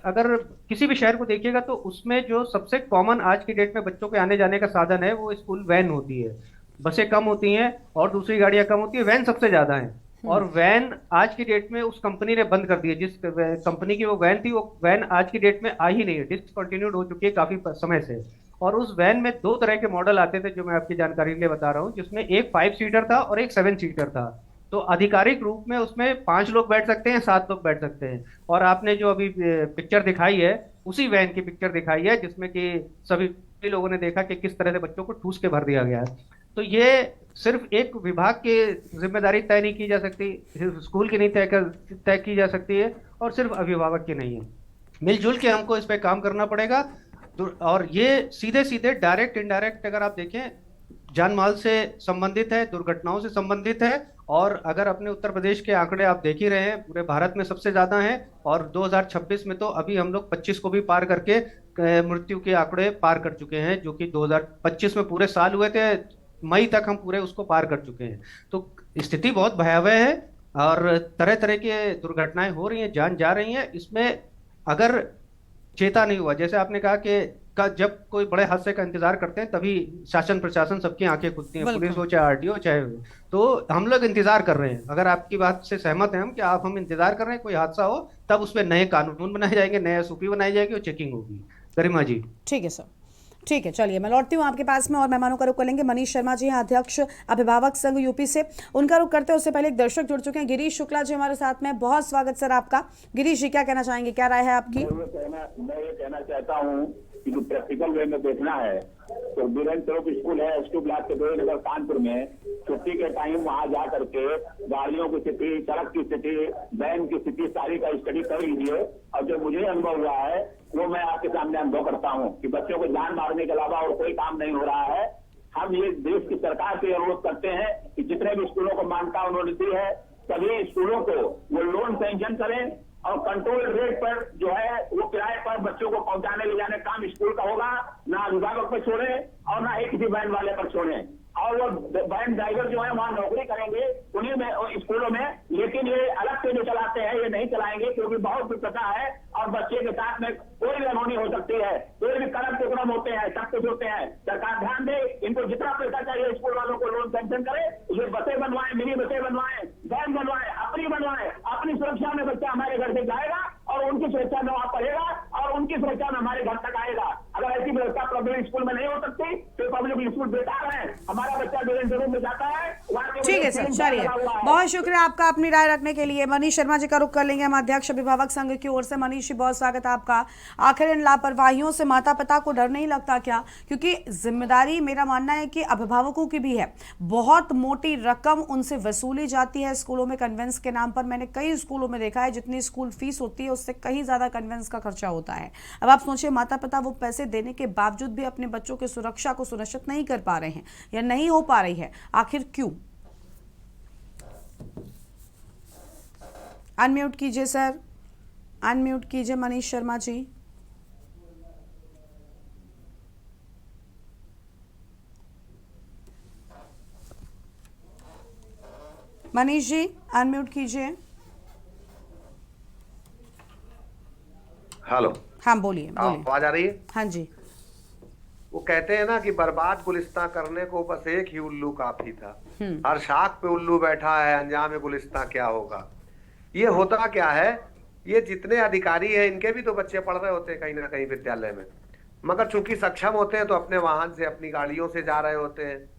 अगर किसी भी शहर को देखिएगा तो उसमें जो सबसे कॉमन आज की डेट में बच्चों के आने जाने का साधन है वो स्कूल वैन होती है। बसें कम होती हैं और दूसरी गाड़ियां कम होती है, वैन सबसे ज्यादा है। और वैन आज की डेट में उस कंपनी ने बंद कर दी है, जिस कंपनी की वो वैन थी वो वैन आज की डेट में आ ही नहीं है, डिसकंटिन्यूड हो चुकी है काफी समय से। और उस वैन में दो तरह के मॉडल आते थे जो मैं आपकी जानकारी के लिए बता रहा हूँ, जिसमें एक 5 सीटर था और एक 7 सीटर था। तो आधिकारिक रूप में उसमें 5 लोग बैठ सकते हैं, 7 लोग बैठ सकते हैं। और आपने जो अभी पिक्चर दिखाई है उसी वैन की पिक्चर दिखाई है जिसमें कि सभी लोगों ने देखा कि किस तरह से बच्चों को ठूस के भर दिया गया है। तो ये सिर्फ एक विभाग की जिम्मेदारी तय नहीं की जा सकती, सिर्फ स्कूल की नहीं तय की जा सकती है और सिर्फ अभिभावक की नहीं है। मिलजुल के हमको इस पे काम करना पड़ेगा। और ये सीधे सीधे डायरेक्ट इनडायरेक्ट अगर आप देखें जान माल से संबंधित है, दुर्घटनाओं से संबंधित है। और अगर अपने उत्तर प्रदेश के आंकड़े आप देख ही रहे हैं पूरे भारत में सबसे ज्यादा हैं। और 2026 में तो अभी हम लोग 25 को भी पार करके मृत्यु के आंकड़े पार कर चुके हैं, जो कि 2025 में पूरे साल हुए थे, मई तक हम पूरे उसको पार कर चुके हैं। तो स्थिति बहुत भयावह है और तरह तरह की दुर्घटनाएं हो रही हैं, जान जा रही हैं। इसमें अगर चेता नहीं हुआ, जैसे आपने कहा कि जब कोई बड़े हादसे का इंतजार करते हैं तभी शासन प्रशासन सबकी आंखें खुलती हैं, पुलिस हो चाहे आरटीओ चाहे। तो हम लोग इंतजार कर रहे हैं, अगर आपकी बात से सहमत हैं हम कि हम इंतजार कर रहे हैं कोई हादसा हो तब उसमें नए कानून बनाए जाएंगे, नए एसओपी बनाई जाएगी और चेकिंग होगी। गरिमा जी ठीक है सर, ठीक है, चलिए मैं लौटती हूँ आपके पास में और मेहमानों का रुख करेंगे। मनीष शर्मा जी हैं अध्यक्ष अभिभावक संघ यूपी से, उनका रुख करते हैं। उससे पहले एक दर्शक जुड़ चुके हैं, गिरीश शुक्ला जी हमारे साथ में। बहुत स्वागत सर आपका। गिरीश जी क्या कहना चाहेंगे, क्या राय है आपकी? मैं ये कहना चाहता हूँ कि जो प्रैक्टिकल वे में देखना है तो बीरेन्द्र स्वरूप स्कूल है एस 2 ब्लॉक के नगर कानपुर में, छुट्टी के टाइम वहाँ जा करके गाड़ियों की स्थिति, सड़क की स्थिति, वैन की स्थिति सारी का स्टडी कर लीजिए। और जो मुझे अनुभव हुआ है वो मैं आपके सामने अनुभव करता हूँ कि बच्चों को जान मारने के अलावा और कोई काम नहीं हो रहा है। हम ये देश की सरकार से अनुरोध करते हैं कि जितने भी स्कूलों को मान्यता उन्होंने दी है सभी स्कूलों को वो लोन सैंक्शन करें और कंट्रोल रेट पर जो है वो किराए पर बच्चों को पहुंचाने ले जाने का काम स्कूल का होगा। ना अभिभावक पर छोड़े और ना ही किसी वैन वाले पर छोड़े। और वो वैन ड्राइवर जो है वहाँ नौकरी करेंगे उन्हीं में स्कूलों में, लेकिन ये अलग से जो चलाते हैं ये नहीं चलाएंगे क्योंकि बहुत दुर्घटना है और बच्चे के साथ में कोई भी अनहोनी हो सकती है, कोई भी कदम टुकड़म होते हैं, सब कुछ होते हैं। सरकार ध्यान दे, इनको जितना पैसा चाहिए स्कूल वालों को लोन सैंक्शन करे, ये बसें बनवाएं, मिनी बसें बनवाएं, वैन बनवाएं, अपनी सुरक्षा में बच्चा हमारे घर से जाएगा और उनकी सुरक्षा में वहाँ पढ़ेगा और उनकी सुरक्षा में हमारे घर तक आएगा। अगर ऐसी व्यवस्था पब्लिक स्कूल में नहीं हो सकती तो पब्लिक स्कूल बेकार है। हमारा बच्चा बीरेन्द्र स्वरूप में जाता है। ठीक है सर, चलिए बहुत शुक्रिया आपका अपनी राय रखने के लिए। मनीष शर्मा जी का रुख कर लेंगे हम अध्यक्ष अभिभावक संघ की ओर से। मनीष जी बहुत स्वागत आपका। आखिर इन लापरवाहियों से माता पिता को डर नहीं लगता क्या? क्योंकि जिम्मेदारी मेरा मानना है कि अभिभावकों की भी है। बहुत मोटी रकम उनसे वसूली जाती है स्कूलों में कन्वेंस के नाम पर। मैंने कई स्कूलों में देखा है जितनी स्कूल फीस होती है उससे कहीं ज्यादा कन्वेंस का खर्चा होता है। अब आप सोचिए माता पिता वो पैसे देने के बावजूद भी अपने बच्चों की सुरक्षा को सुनिश्चित नहीं कर पा रहे हैं या नहीं हो पा रही है, आखिर क्यों? अनम्यूट कीजिए सर, अनम्यूट कीजिए मनीष शर्मा जी। मनीष जी अनम्यूट कीजिए। हेलो। हाँ बोलिए बोलिए। आवाज आ रही है? हाँ जी। वो कहते हैं ना कि बर्बाद गुलिस्तां करने को बस एक ही उल्लू काफी था। हर शाख पे उल्लू बैठा है, अंजाम गुलिस्तां क्या होगा। ये होता क्या है, ये जितने अधिकारी हैं इनके भी तो बच्चे पढ़ रहे होते हैं कहीं ना कहीं विद्यालय में, मगर चूंकि सक्षम होते हैं तो अपने वाहन से अपनी गाड़ियों से जा रहे होते हैं।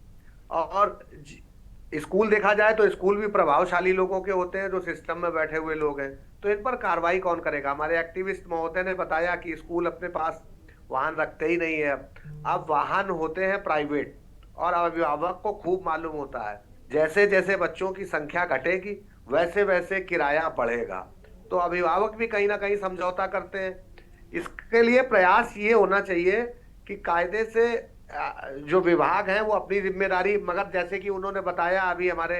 और स्कूल देखा जाए तो स्कूल भी प्रभावशाली लोगों के होते हैं जो सिस्टम में बैठे हुए लोग हैं, तो इन पर कार्रवाई कौन करेगा। हमारे एक्टिविस्ट महोदय ने बताया कि स्कूल अपने पास वाहन रखते ही नहीं है। अब वाहन होते हैं प्राइवेट, और अभिभावक को खूब मालूम होता है जैसे जैसे बच्चों की संख्या घटेगी वैसे वैसे किराया बढ़ेगा, तो अभिभावक भी कहीं ना कहीं समझौता करते हैं। इसके लिए प्रयास ये होना चाहिए कि कायदे से जो विभाग है वो अपनी जिम्मेदारी, मगर जैसे कि उन्होंने बताया अभी हमारे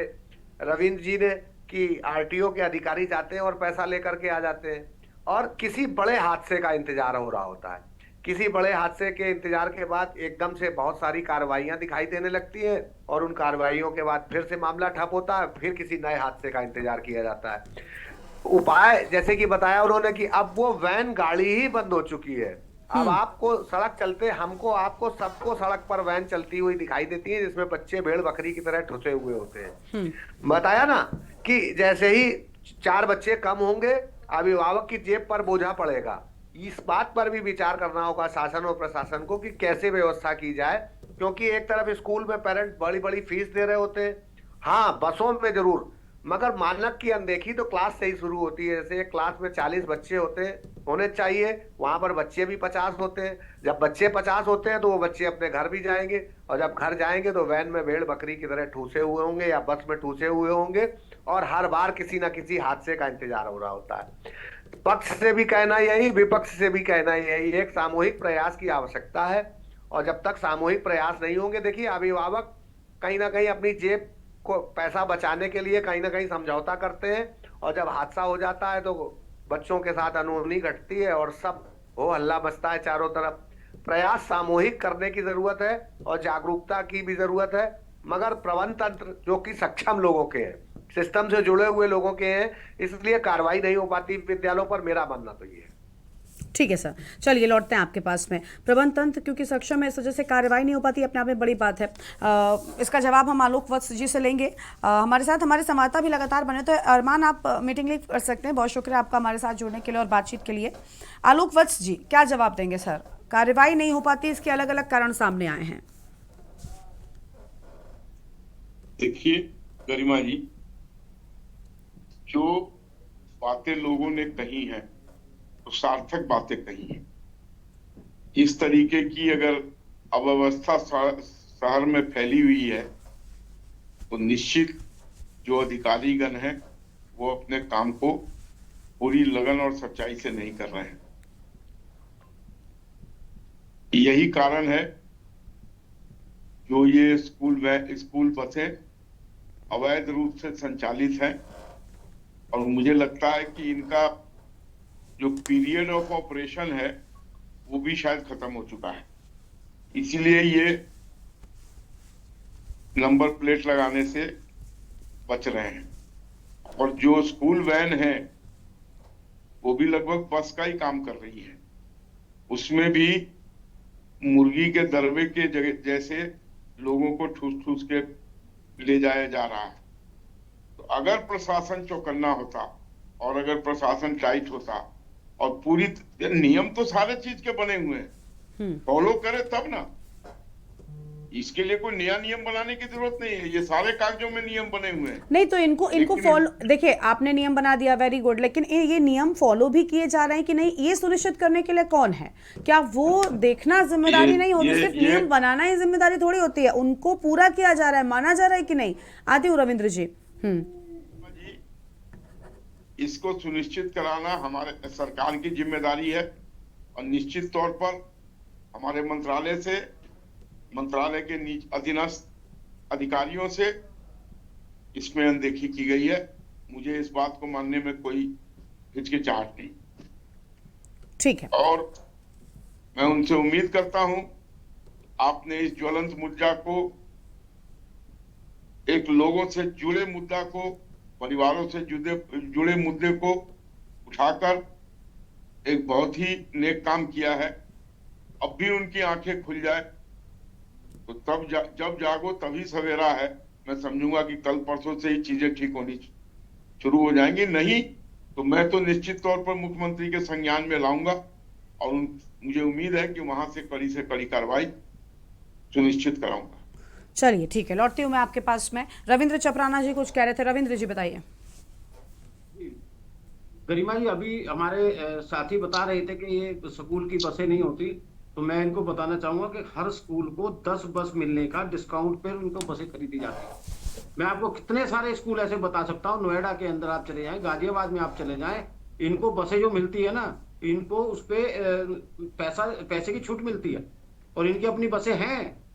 रविंद्र जी ने कि आरटीओ के अधिकारी जाते हैं और पैसा लेकर के आ जाते हैं, और किसी बड़े हादसे का इंतजार हो रहा होता है। किसी बड़े हादसे के इंतजार के बाद एकदम से बहुत सारी कार्रवाइयां दिखाई देने लगती हैं, और उन कार्रवाइयों के बाद फिर से मामला ठप होता है, फिर किसी नए हादसे का इंतजार किया जाता है। उपाय जैसे कि बताया उन्होंने कि अब वो वैन गाड़ी ही बंद हो चुकी है। अब आपको सड़क चलते, हमको आपको सबको सड़क पर वैन चलती हुई दिखाई देती है जिसमें बच्चे भेड़ बकरी की तरह ठुसे हुए होते हैं। बताया ना कि जैसे ही 4 बच्चे कम होंगे अभिभावक की जेब पर बोझा पड़ेगा। इस बात पर भी विचार करना होगा शासन और प्रशासन को कि कैसे व्यवस्था की जाए, क्योंकि एक तरफ स्कूल में पेरेंट्स बड़ी बड़ी फीस दे रहे होते हैं, हाँ बसों में जरूर, मगर मानक की अनदेखी तो क्लास से ही शुरू होती है। जैसे एक क्लास में 40 बच्चे होने चाहिए, वहां पर बच्चे भी 50 होते हैं। जब बच्चे 50 होते हैं तो वो बच्चे अपने घर भी जाएंगे, और जब घर जाएंगे तो वैन में भेड़ बकरी की तरह ठूसे हुए होंगे या बस में ठूसे हुए होंगे, और हर बार किसी ना किसी हादसे का इंतजार हो रहा होता है। पक्ष से भी कहना यही, विपक्ष से भी कहना यही, एक सामूहिक प्रयास की आवश्यकता है। और जब तक सामूहिक प्रयास नहीं होंगे, देखिए अभिभावक कहीं ना कहीं अपनी जेब को पैसा बचाने के लिए कहीं ना कहीं समझौता करते हैं, और जब हादसा हो जाता है तो बच्चों के साथ अनहोनी घटती है और सब हो हल्ला मचता है चारों तरफ। प्रयास सामूहिक करने की जरूरत है और जागरूकता की भी जरूरत है, मगर प्रबंध तंत्र जो कि सक्षम लोगों के हैं, सिस्टम से जुड़े हुए लोगों के हैं, इसलिए कार्रवाई नहीं हो पाती विद्यालयों पर। मेरा मानना तो ये है। ठीक है सर, चलिए लौटते हैं आपके पास में। प्रबंध तंत्र क्योंकि सक्षम है, इस वजह से कार्रवाई नहीं हो पाती, अपने आप में बड़ी बात है। इसका जवाब हम आलोक वत्स जी से लेंगे। हमारे साथ हमारे संवाददाता भी लगातार बने, तो अरमान आप मीटिंग लीव कर सकते हैं। बहुत शुक्रिया आपका हमारे साथ जुड़ने के लिए और बातचीत के लिए। आलोक वत्स जी क्या जवाब देंगे सर, कार्रवाई नहीं हो पाती, इसके अलग अलग कारण सामने आए हैं। देखिए गरिमा जी, जो बातें लोगों ने कही हैं तो सार्थक बातें कही हैं। इस तरीके की अगर अव्यवस्था शहर में फैली हुई है तो निश्चित जो अधिकारीगण हैं वो अपने काम को पूरी लगन और सच्चाई से नहीं कर रहे हैं। यही कारण है जो ये स्कूल बसें अवैध रूप से संचालित हैं, और मुझे लगता है कि इनका जो पीरियड ऑफ ऑपरेशन है वो भी शायद खत्म हो चुका है, इसीलिए ये नंबर प्लेट लगाने से बच रहे हैं। और जो स्कूल वैन है वो भी लगभग बस का ही काम कर रही है, उसमें भी मुर्गी के दरबे के जैसे लोगों को ठूस ठूस के ले जाया जा रहा है। तो अगर प्रशासन चौकन्ना होता और अगर प्रशासन टाइट होता और पूरी नियम तो सारे चीज के बने हुए हैं, फॉलो करे तब ना, इसके लिए कोई नया नियम बनाने की जरूरत नहीं है, ये सारे कागजों में नियम बने हुए हैं। नहीं तो इनको फॉलो, देखिए आपने नियम बना दिया, वेरी गुड, लेकिन ये नियम फॉलो भी किए जा रहे हैं कि नहीं, ये सुनिश्चित करने के लिए कौन है? क्या वो देखना जिम्मेदारी नहीं होती? सिर्फ नियम बनाना ही जिम्मेदारी थोड़ी होती है, उनको पूरा किया जा रहा है, माना जा रहा है कि नहीं? आती हूँ रविंद्र जी। इसको सुनिश्चित कराना हमारे सरकार की जिम्मेदारी है, और निश्चित तौर पर हमारे मंत्रालय के अधीनस्थ अधिकारियों से इसमें अनदेखी की गई है। मुझे इस बात को मानने में कोई हिचकिचाहट नहीं। ठीक है। और मैं उनसे उम्मीद करता हूं आपने इस ज्वलंत मुद्दा को, एक लोगों से जुड़े मुद्दा को परिवारों से जुड़े मुद्दे को उठाकर एक बहुत ही नेक काम किया है। अब भी उनकी आंखें खुल जाए तो जब जागो तभी सवेरा है। मैं समझूंगा कि कल परसों से ही चीजें ठीक होनी शुरू हो जाएंगी। नहीं तो मैं तो निश्चित तौर पर मुख्यमंत्री के संज्ञान में लाऊंगा और मुझे उम्मीद है कि वहां से कड़ी कार्रवाई सुनिश्चित कराऊंगा। चलिए ठीक है, लौटती हूँ मैं आपके पास में। रविंद्र चपराना जी कुछ कह रहे थे। रविंद्र जी बताइए। गरिमा जी, अभी हमारे साथी बता रहे थे कि ये स्कूल की बसें नहीं होती, तो मैं इनको बताना चाहूंगा कि हर स्कूल को 10 बस मिलने का डिस्काउंट पर उनको बसें खरीदी जाती है। मैं आपको कितने सारे स्कूल ऐसे बता सकता हूँ। नोएडा के अंदर आप चले जाएं, गाजियाबाद में आप चले जाएं, इनको बसें जो मिलती है ना, इनको उस पे पैसे की छूट मिलती है और इनकी अपनी बसें हैं।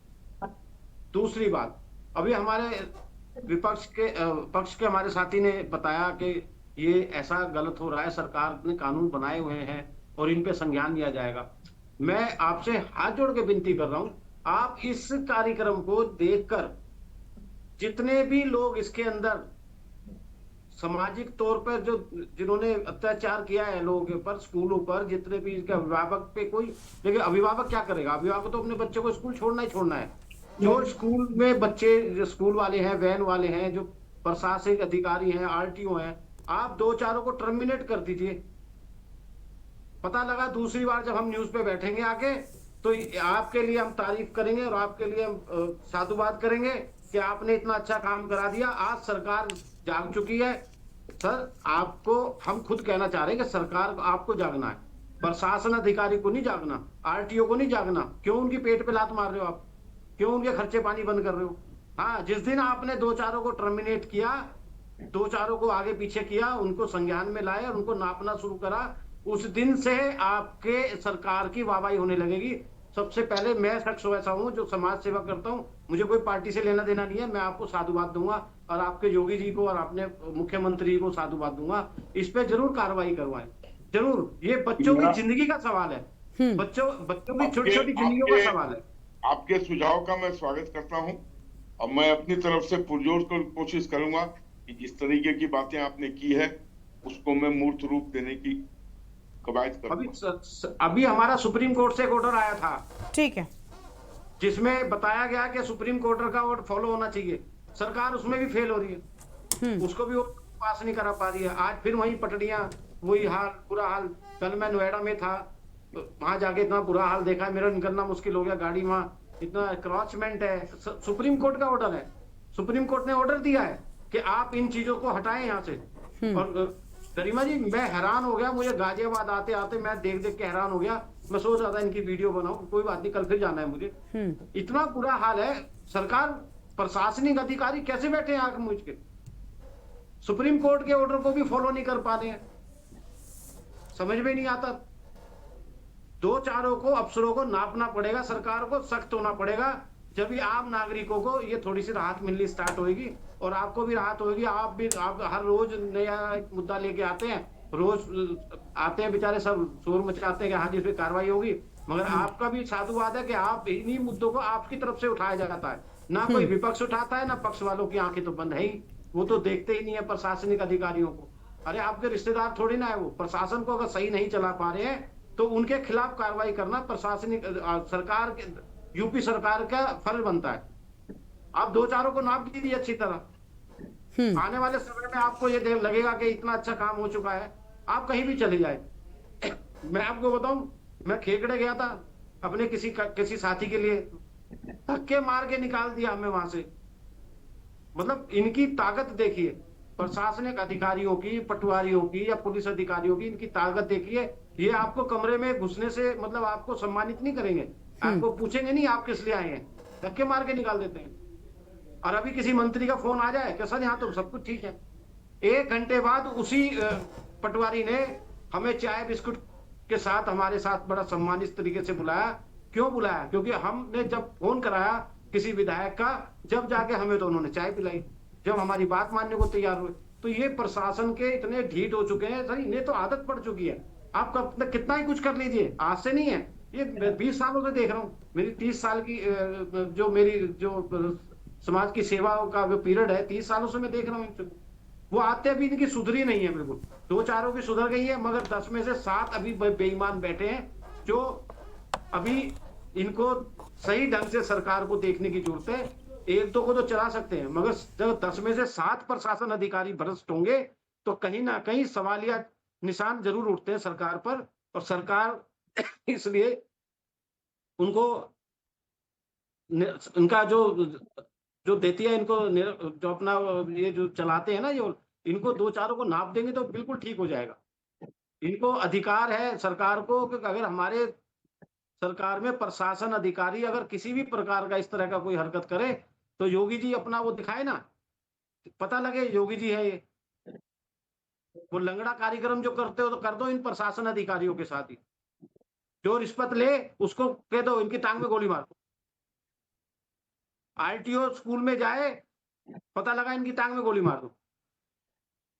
दूसरी बात, अभी हमारे पक्ष के हमारे साथी ने बताया कि ये ऐसा गलत हो रहा है, सरकार ने कानून बनाए हुए हैं और इन पे संज्ञान लिया जाएगा। मैं आपसे हाथ जोड़ के विनती कर रहा हूं, आप इस कार्यक्रम को देखकर जितने भी लोग इसके अंदर सामाजिक तौर पर जिन्होंने अत्याचार किया है लोगों के ऊपर, स्कूलों पर, जितने भी इसके अभिभावक पे कोई, लेकिन अभिभावक क्या करेगा? अभिभावक तो अपने बच्चे को स्कूल छोड़ना ही छोड़ना है। जो स्कूल में बच्चे, जो स्कूल वाले हैं, वैन वाले हैं, जो प्रशासनिक अधिकारी हैं, आरटीओ हैं, आप 2-4 को टर्मिनेट कर दीजिए। पता लगा दूसरी बार जब हम न्यूज पे बैठेंगे आके, तो आपके लिए हम तारीफ करेंगे और आपके लिए हम साधुवाद करेंगे कि आपने इतना अच्छा काम करा दिया। आज सरकार जाग चुकी है। सर, आपको हम खुद कहना चाह रहे हैं कि सरकार को आपको जागना है, प्रशासन अधिकारी को नहीं जागना, आरटीओ को नहीं जागना। क्यों उनकी पेट पे लात मार रहे हो आप? क्यों उनके खर्चे पानी बंद कर रहे हो? हाँ, जिस दिन आपने 2-4 को टर्मिनेट किया, 2-4 को आगे पीछे किया, उनको संज्ञान में लाए और उनको नापना शुरू करा, उस दिन से आपके सरकार की वाहवाही होने लगेगी। सबसे पहले मैं शख्स वैसा हूं जो समाज सेवा करता हूं, मुझे कोई पार्टी से लेना देना नहीं है। मैं आपको साधुवाद दूंगा और आपके योगी जी को और अपने मुख्यमंत्री को साधुवाद दूंगा। इस पे जरूर कार्रवाई करवाएं, जरूर। ये बच्चों की जिंदगी का सवाल है, बच्चों की छोटी छोटी जिंदगियों का सवाल है। आपके सुझाव का मैं स्वागत करता हूं और मैं अपनी तरफ से पुरजोर कोशिश करूंगा कि जिस तरीके की बातें आपने की है उसको मैं मूर्त रूप देने की कवायद करूंगा। अभी हमारा सुप्रीम कोर्ट से एक ऑर्डर आया था, ठीक है, जिसमें बताया गया कि सुप्रीम कोर्ट का ऑर्डर फॉलो होना चाहिए। सरकार उसमें भी फेल हो रही है, उसको भी पास नहीं करा पा रही है। आज फिर वही पटड़ियां, वही हाल, बुरा हाल। कल मैं नोएडा में था, तो वहां जाके इतना बुरा हाल देखा, मेरा निकलना मुश्किल हो गया। गाड़ी वहां इतना क्रॉचमेंट है। सुप्रीम कोर्ट का ऑर्डर है, सुप्रीम कोर्ट ने ऑर्डर दिया है कि आप इन चीजों को हटाएं यहाँ से। और गरिमा जी, मैं हैरान हो गया, मुझे गाजियाबाद आते आते मैं देख के हैरान हो गया। मैं सोच रहा था इनकी वीडियो बनाऊं, कोई बात नहीं, कल फिर जाना है मुझे। इतना बुरा हाल है। सरकार, प्रशासनिक अधिकारी कैसे बैठे हैं आंख मूंझ के? सुप्रीम कोर्ट के ऑर्डर को भी फॉलो नहीं कर पा रहे हैं, समझ में नहीं आता। 2-4 को, अफसरों को नापना पड़ेगा, सरकार को सख्त होना पड़ेगा, जब भी आम नागरिकों को ये थोड़ी सी राहत मिलनी स्टार्ट होगी और आपको भी राहत होगी। आप हर रोज नया एक मुद्दा लेके आते हैं, रोज आते हैं बेचारे, सब शोर मचाते हैं कि हाँ जिस पे कार्रवाई होगी, मगर आपका भी साधुवाद है कि आप इन्हीं मुद्दों को आपकी तरफ से उठाया जाता है। ना कोई विपक्ष उठाता है, ना पक्ष वालों की आंखें तो बंद है ही, वो तो देखते ही नहीं है प्रशासनिक अधिकारियों को। अरे आपके रिश्तेदार थोड़ी ना है वो। प्रशासन को अगर सही नहीं चला पा रहे हैं तो उनके खिलाफ कार्रवाई करना प्रशासनिक सरकार के, यूपी सरकार का फर्ज बनता है। आप 2-4 को नाप दीजिए अच्छी तरह। आने वाले समय में आपको ये लगेगा कि इतना अच्छा काम हो चुका है, आप कहीं भी चले जाए। मैं आपको बताऊं, मैं खेकड़े गया था अपने किसी साथी के लिए, धक्के मार के निकाल दिया हमें वहां से। मतलब इनकी ताकत देखिए, प्रशासनिक अधिकारियों की, पटवारियों की या पुलिस अधिकारियों की, इनकी ताकत देखिए। ये आपको कमरे में घुसने से मतलब आपको सम्मानित नहीं करेंगे, आपको पूछेंगे नहीं आप किस लिए आए हैं, धक्के मार के निकाल देते हैं। और अभी किसी मंत्री का फोन आ जाए कि सर यहाँ तो सब कुछ ठीक है, 1 घंटे बाद उसी पटवारी ने हमें चाय बिस्कुट के साथ हमारे साथ बड़ा सम्मानित तरीके से बुलाया। क्यों बुलाया? क्योंकि हमने जब फोन कराया किसी विधायक का, जब जाके हमें तो उन्होंने चाय पिलाई, जब हमारी बात मानने को तैयार हुए। तो ये प्रशासन के इतने ढीठ हो चुके हैं सर, इन्हें तो आदत पड़ चुकी है। आप कितना ही कुछ कर लीजिए, आज से नहीं है, ये 20 सालों से देख रहा हूँ। मेरी 30 साल की जो समाज की सेवा का जो पीरियड है, 30 सालों से मैं देख रहा हूँ। वो आते भी इनकी सुधरी नहीं है, बिल्कुल 2-4 की सुधर गई है, मगर 10 में से 7 अभी बेईमान बैठे हैं, जो अभी इनको सही ढंग से सरकार को देखने की जरूरत है। 1-2 को तो चला सकते हैं, मगर जब 10 में से 7 प्रशासन अधिकारी भ्रष्ट होंगे तो कहीं ना कहीं सवालिया निशान जरूर उठते हैं सरकार पर। और सरकार इसलिए उनको इनका जो देती है, इनको जो अपना ये जो चलाते हैं ना, जो इनको 2-4 को नाप देंगे तो बिल्कुल ठीक हो जाएगा। इनको अधिकार है सरकार को कि अगर हमारे सरकार में प्रशासन अधिकारी अगर किसी भी प्रकार का इस तरह का कोई हरकत करे तो योगी जी अपना वो दिखाए ना, पता लगे योगी जी है ये। वो लंगड़ा कार्यक्रम जो करते हो तो कर दो इन प्रशासन अधिकारियों के साथ ही। जो रिश्वत ले उसको कह दो इनकी टांग में गोली मार दो। आरटीओ स्कूल में जाए, पता लगा इनकी टांग में गोली मार दो।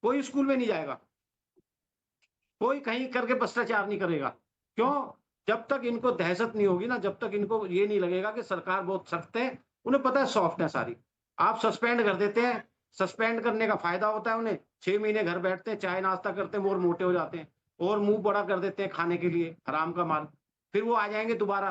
कोई स्कूल में नहीं जाएगा, कोई कहीं करके भ्रष्टाचार नहीं करेगा। क्यों? जब तक इनको दहशत नहीं होगी ना, जब तक इनको ये नहीं लगेगा कि सरकार बहुत सख्त है। उन्हें पता है सॉफ्ट है सारी। आप सस्पेंड कर देते हैं, सस्पेंड करने का फायदा होता है उन्हें। 6 महीने घर बैठते हैं, चाय नाश्ता करते हैं, और मोटे हो जाते हैं और मुंह बड़ा कर देते हैं खाने के लिए हराम का माल। फिर वो आ जाएंगे दोबारा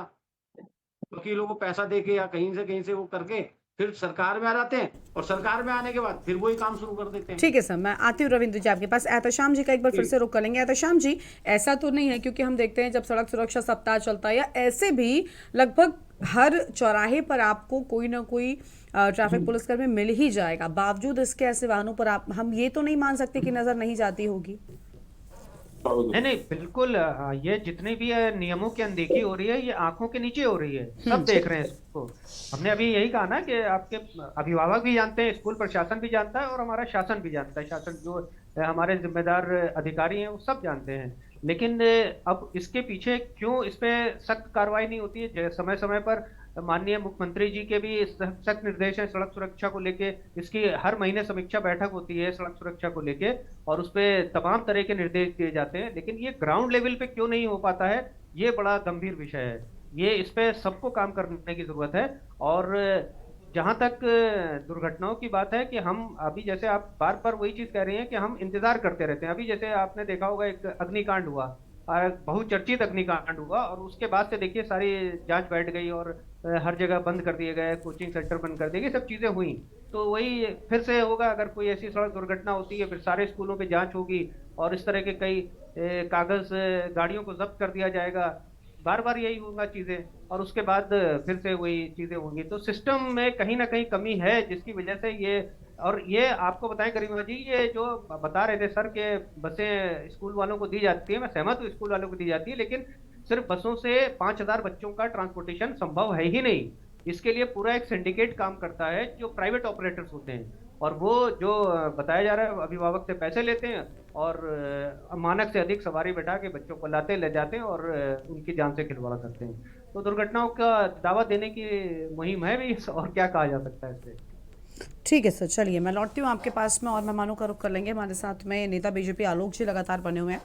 वकीलों को पैसा देके या कहीं से वो करके फिर सरकार में आ जाते हैं, और सरकार में आने के बाद फिर वही काम शुरू कर देते हैं। ठीक है सर, मैं आती हूँ रविंद्र जी आपके पास। एहतशाम जी का एक बार फिर से रुक कर लेंगे। एहतशाम जी, ऐसा तो नहीं है, क्योंकि हम देखते हैं जब सड़क सुरक्षा सप्ताह चलता है या ऐसे भी लगभग हर चौराहे पर आपको कोई ना कोई ट्रैफिक पुलिसकर्मी मिल ही जाएगा, बावजूद इसके ऐसे वाहनों पर हम ये तो नहीं मान सकते कि नजर नहीं जाती होगी। नहीं, बिल्कुल। ये जितने भी नियमों की अनदेखी हो रही है, ये आंखों के नीचे हो रही है। सब देख रहे हैं इसको। हमने अभी यही कहा ना कि आपके अभिभावक भी जानते हैं, स्कूल प्रशासन भी जानता है, और हमारा शासन भी जानता है। शासन जो हमारे जिम्मेदार अधिकारी हैं वो सब जानते हैं। लेकिन अब इसके पीछे क्यों इस पे सख्त कार्रवाई नहीं होती है? समय समय पर माननीय मुख्यमंत्री जी के भी सख्त निर्देश है सड़क सुरक्षा को लेके। इसकी हर महीने समीक्षा बैठक होती है सड़क सुरक्षा को लेके, और उस पर तमाम तरह के निर्देश दिए जाते हैं। लेकिन ये ग्राउंड लेवल पे क्यों नहीं हो पाता है, ये बड़ा गंभीर विषय है। ये इस पे सबको काम करने की जरूरत है। और जहां तक दुर्घटनाओं की बात है, कि हम अभी जैसे आप बार बार वही चीज कह रहे हैं कि हम इंतजार करते रहते हैं। अभी जैसे आपने देखा होगा एक अग्निकांड हुआ, बहुचर्चित अग्निकांड हुआ, और उसके बाद से देखिए सारी जांच बैठ गई और हर जगह बंद कर दिए गए, कोचिंग सेंटर बंद कर दिए गए, सब चीजें हुई। तो वही फिर से होगा, अगर कोई ऐसी सड़क दुर्घटना होती है फिर सारे स्कूलों पे जांच होगी और इस तरह के कई कागज गाड़ियों को जब्त कर दिया जाएगा। बार बार यही होगा चीजें, और उसके बाद फिर से वही चीजें होंगी। तो सिस्टम में कहीं ना कहीं कमी है, जिसकी वजह से ये। और ये आपको बताएं गरिमा जी, ये जो बता रहे थे सर के बसें स्कूल वालों को दी जाती है, मैं सहमत हूँ स्कूल वालों को दी जाती है, लेकिन सिर्फ बसों से 5000 बच्चों का ट्रांसपोर्टेशन संभव है ही नहीं। इसके लिए पूरा एक सिंडिकेट काम करता है जो प्राइवेट ऑपरेटर्स होते हैं, और वो जो बताया जा रहा है अभिभावक से पैसे लेते हैं और मानक से अधिक सवारी बैठा के बच्चों को लाते ले जाते हैं और उनकी जान से खिलवाड़ करते हैं। तो दुर्घटनाओं का दावा देने की मुहिम है भी, और क्या कहा जा सकता है इससे। ठीक है सर, चलिए मैं लौटती हूँ आपके पास में और मेहमानों का रुख कर लेंगे। हमारे साथ में नेता बीजेपी आलोक जी लगातार बने हुए हैं।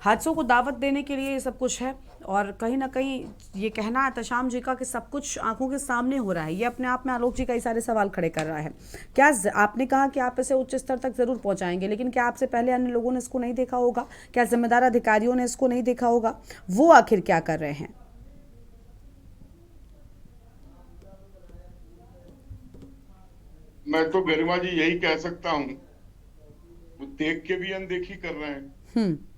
हादसों को दावत देने के लिए ये सब कुछ है, और कहीं ना कहीं ये कहना है एहतशाम जी का कि सब कुछ आंखों के सामने हो रहा है, ये अपने आप में आलोक जी कई सारे सवाल खड़े कर रहा है। क्या आपने कहा कि आप इसे उच्च स्तर तक जरूर पहुंचाएंगे, लेकिन क्या आपसे पहले अन्य लोगों ने इसको नहीं देखा होगा? क्या जिम्मेदार अधिकारियों ने इसको नहीं देखा होगा? वो आखिर क्या कर रहे हैं? मैं तो गरिमा जी यही कह सकता हूँ, वो देख के भी अनदेखी कर रहे हैं।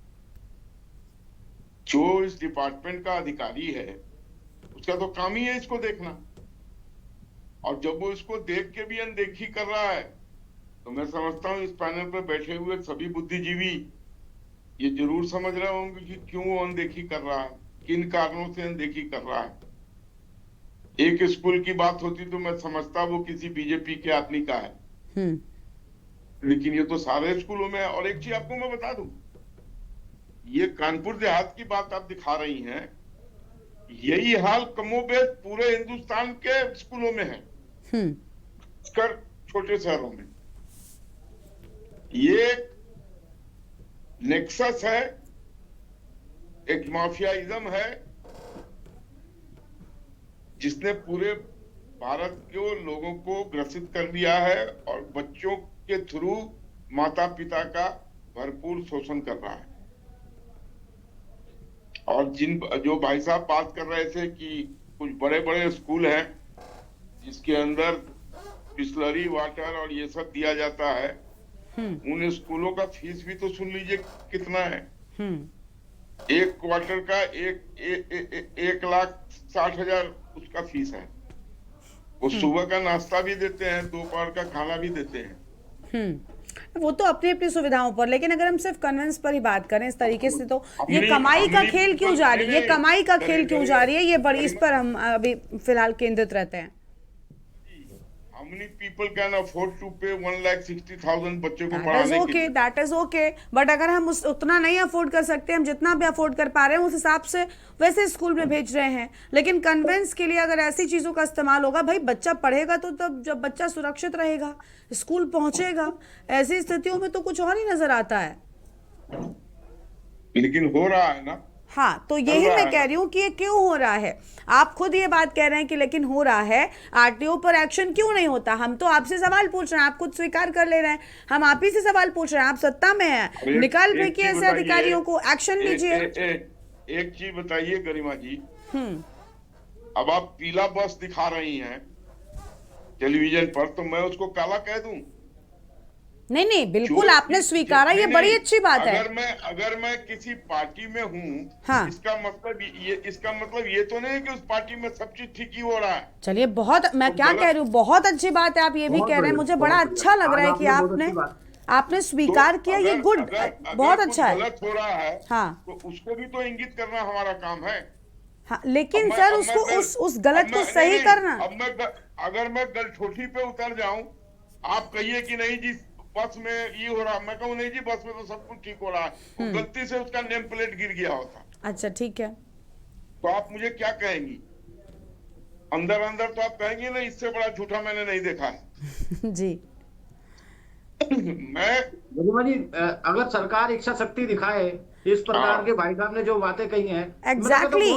जो इस डिपार्टमेंट का अधिकारी है उसका तो काम ही है इसको देखना, और जब वो इसको देख के भी अनदेखी कर रहा है तो मैं समझता हूँ इस पैनल पर बैठे हुए सभी बुद्धिजीवी ये जरूर समझ रहे होंगे कि क्यों वो अनदेखी कर रहा है, किन कारणों से अनदेखी कर रहा है। एक स्कूल की बात होती तो मैं समझता वो किसी बीजेपी के आदमी का है, लेकिन ये तो सारे स्कूलों में है। और एक चीज आपको मैं बता दूं, ये कानपुर देहात की बात आप दिखा रही हैं, यही हाल कमोबेश पूरे हिंदुस्तान के स्कूलों में है, खासकर छोटे शहरों में। ये एक नेक्सस है, एक माफियाइज्म है जिसने पूरे भारत के लोगों को ग्रसित कर लिया है, और बच्चों के थ्रू माता पिता का भरपूर शोषण कर रहा है। और जो भाई साहब बात कर रहे थे कि कुछ बड़े बड़े स्कूल हैं जिसके अंदर बिस्लरी वाटर और ये सब दिया जाता है, उन स्कूलों का फीस भी तो सुन लीजिए कितना है। एक क्वार्टर का 1,60,000 उसका फीस है। वो सुबह का नाश्ता भी देते हैं, दोपहर का खाना भी देते हैं। वो तो अपनी अपनी सुविधाओं पर, लेकिन अगर हम सिर्फ कन्वेंस पर ही बात करें इस तरीके से, तो ये कमाई का खेल क्यों जा रही है? ये कमाई का खेल क्यों जा रही है? ये बड़ी, इस पर हम अभी फिलहाल केंद्रित रहते हैं। How many people can afford to pay 1,60,000 बच्चे को पढ़ाने के लिए? That is okay, बट अगर हम उतना नहीं अफोर्ड कर सकते, हम जितना भी अफोर्ड कर पा रहे हैं उस हिसाब से वैसे स्कूल में भेज रहे हैं। लेकिन कन्वेंस के लिए अगर ऐसी चीजों का इस्तेमाल होगा, भाई बच्चा पढ़ेगा तो तब जब बच्चा सुरक्षित रहेगा, स्कूल पहुंचेगा, ऐसी स्थितियों में तो कुछ और ही नजर आता है। लेकिन हो रहा है ना। हाँ, तो यही मैं कह रही हूँ कि ये क्यों हो रहा है। आप खुद ये बात कह रहे हैं कि लेकिन हो रहा है, आरटीओ पर एक्शन क्यों नहीं होता? हम तो आपसे सवाल पूछ रहे हैं, आप खुद स्वीकार कर ले रहे हैं, हम आप ही से सवाल पूछ रहे हैं। आप सत्ता में हैं, निकाल फेंकिए ऐसे अधिकारियों को, एक्शन लीजिए। एक चीज बताइए गरिमा जी, अब आप पीला बस दिखा रही हैं टेलीविजन पर, तो मैं उसको काला कह दूं? नहीं, बिल्कुल आपने स्वीकारा, ये बड़ी अच्छी बात है। अगर मैं किसी पार्टी में हूँ, हाँ। इसका मतलब ये तो नहीं कि उस पार्टी में सब चीज ठीक ही हो रहा है। चलिए, बहुत, मैं क्या कह रही हूँ, बहुत अच्छी बात है। आप ये भी कह रहे हैं, मुझे बड़ा अच्छा लग रहा है कि आपने स्वीकार किया, ये गुड, बहुत अच्छा है। गलत हो रहा है, हाँ, तो उसको भी तो इंगित करना हमारा काम है। हाँ, लेकिन सर उसको उस गलत को सही करना। अगर मैं गलछोटी पे उतर जाऊं, आप कहिए कि नहीं जी बस में ये हो रहा, मैं कहूँ नहीं जी बस में तो सब कुछ ठीक हो रहा है, गलती से उसका नेम प्लेट गिर गया होता। अच्छा, ठीक है, तो आप मुझे क्या कहेंगी? अंदर अंदर तो आप कहेंगी ना, इससे बड़ा झूठा मैंने नहीं देखा है। जी। गरिमा जी, अगर सरकार इच्छा शक्ति दिखाए, इस प्रकार के भाई साहब ने जो बातें कही हैं, एग्जैक्टली,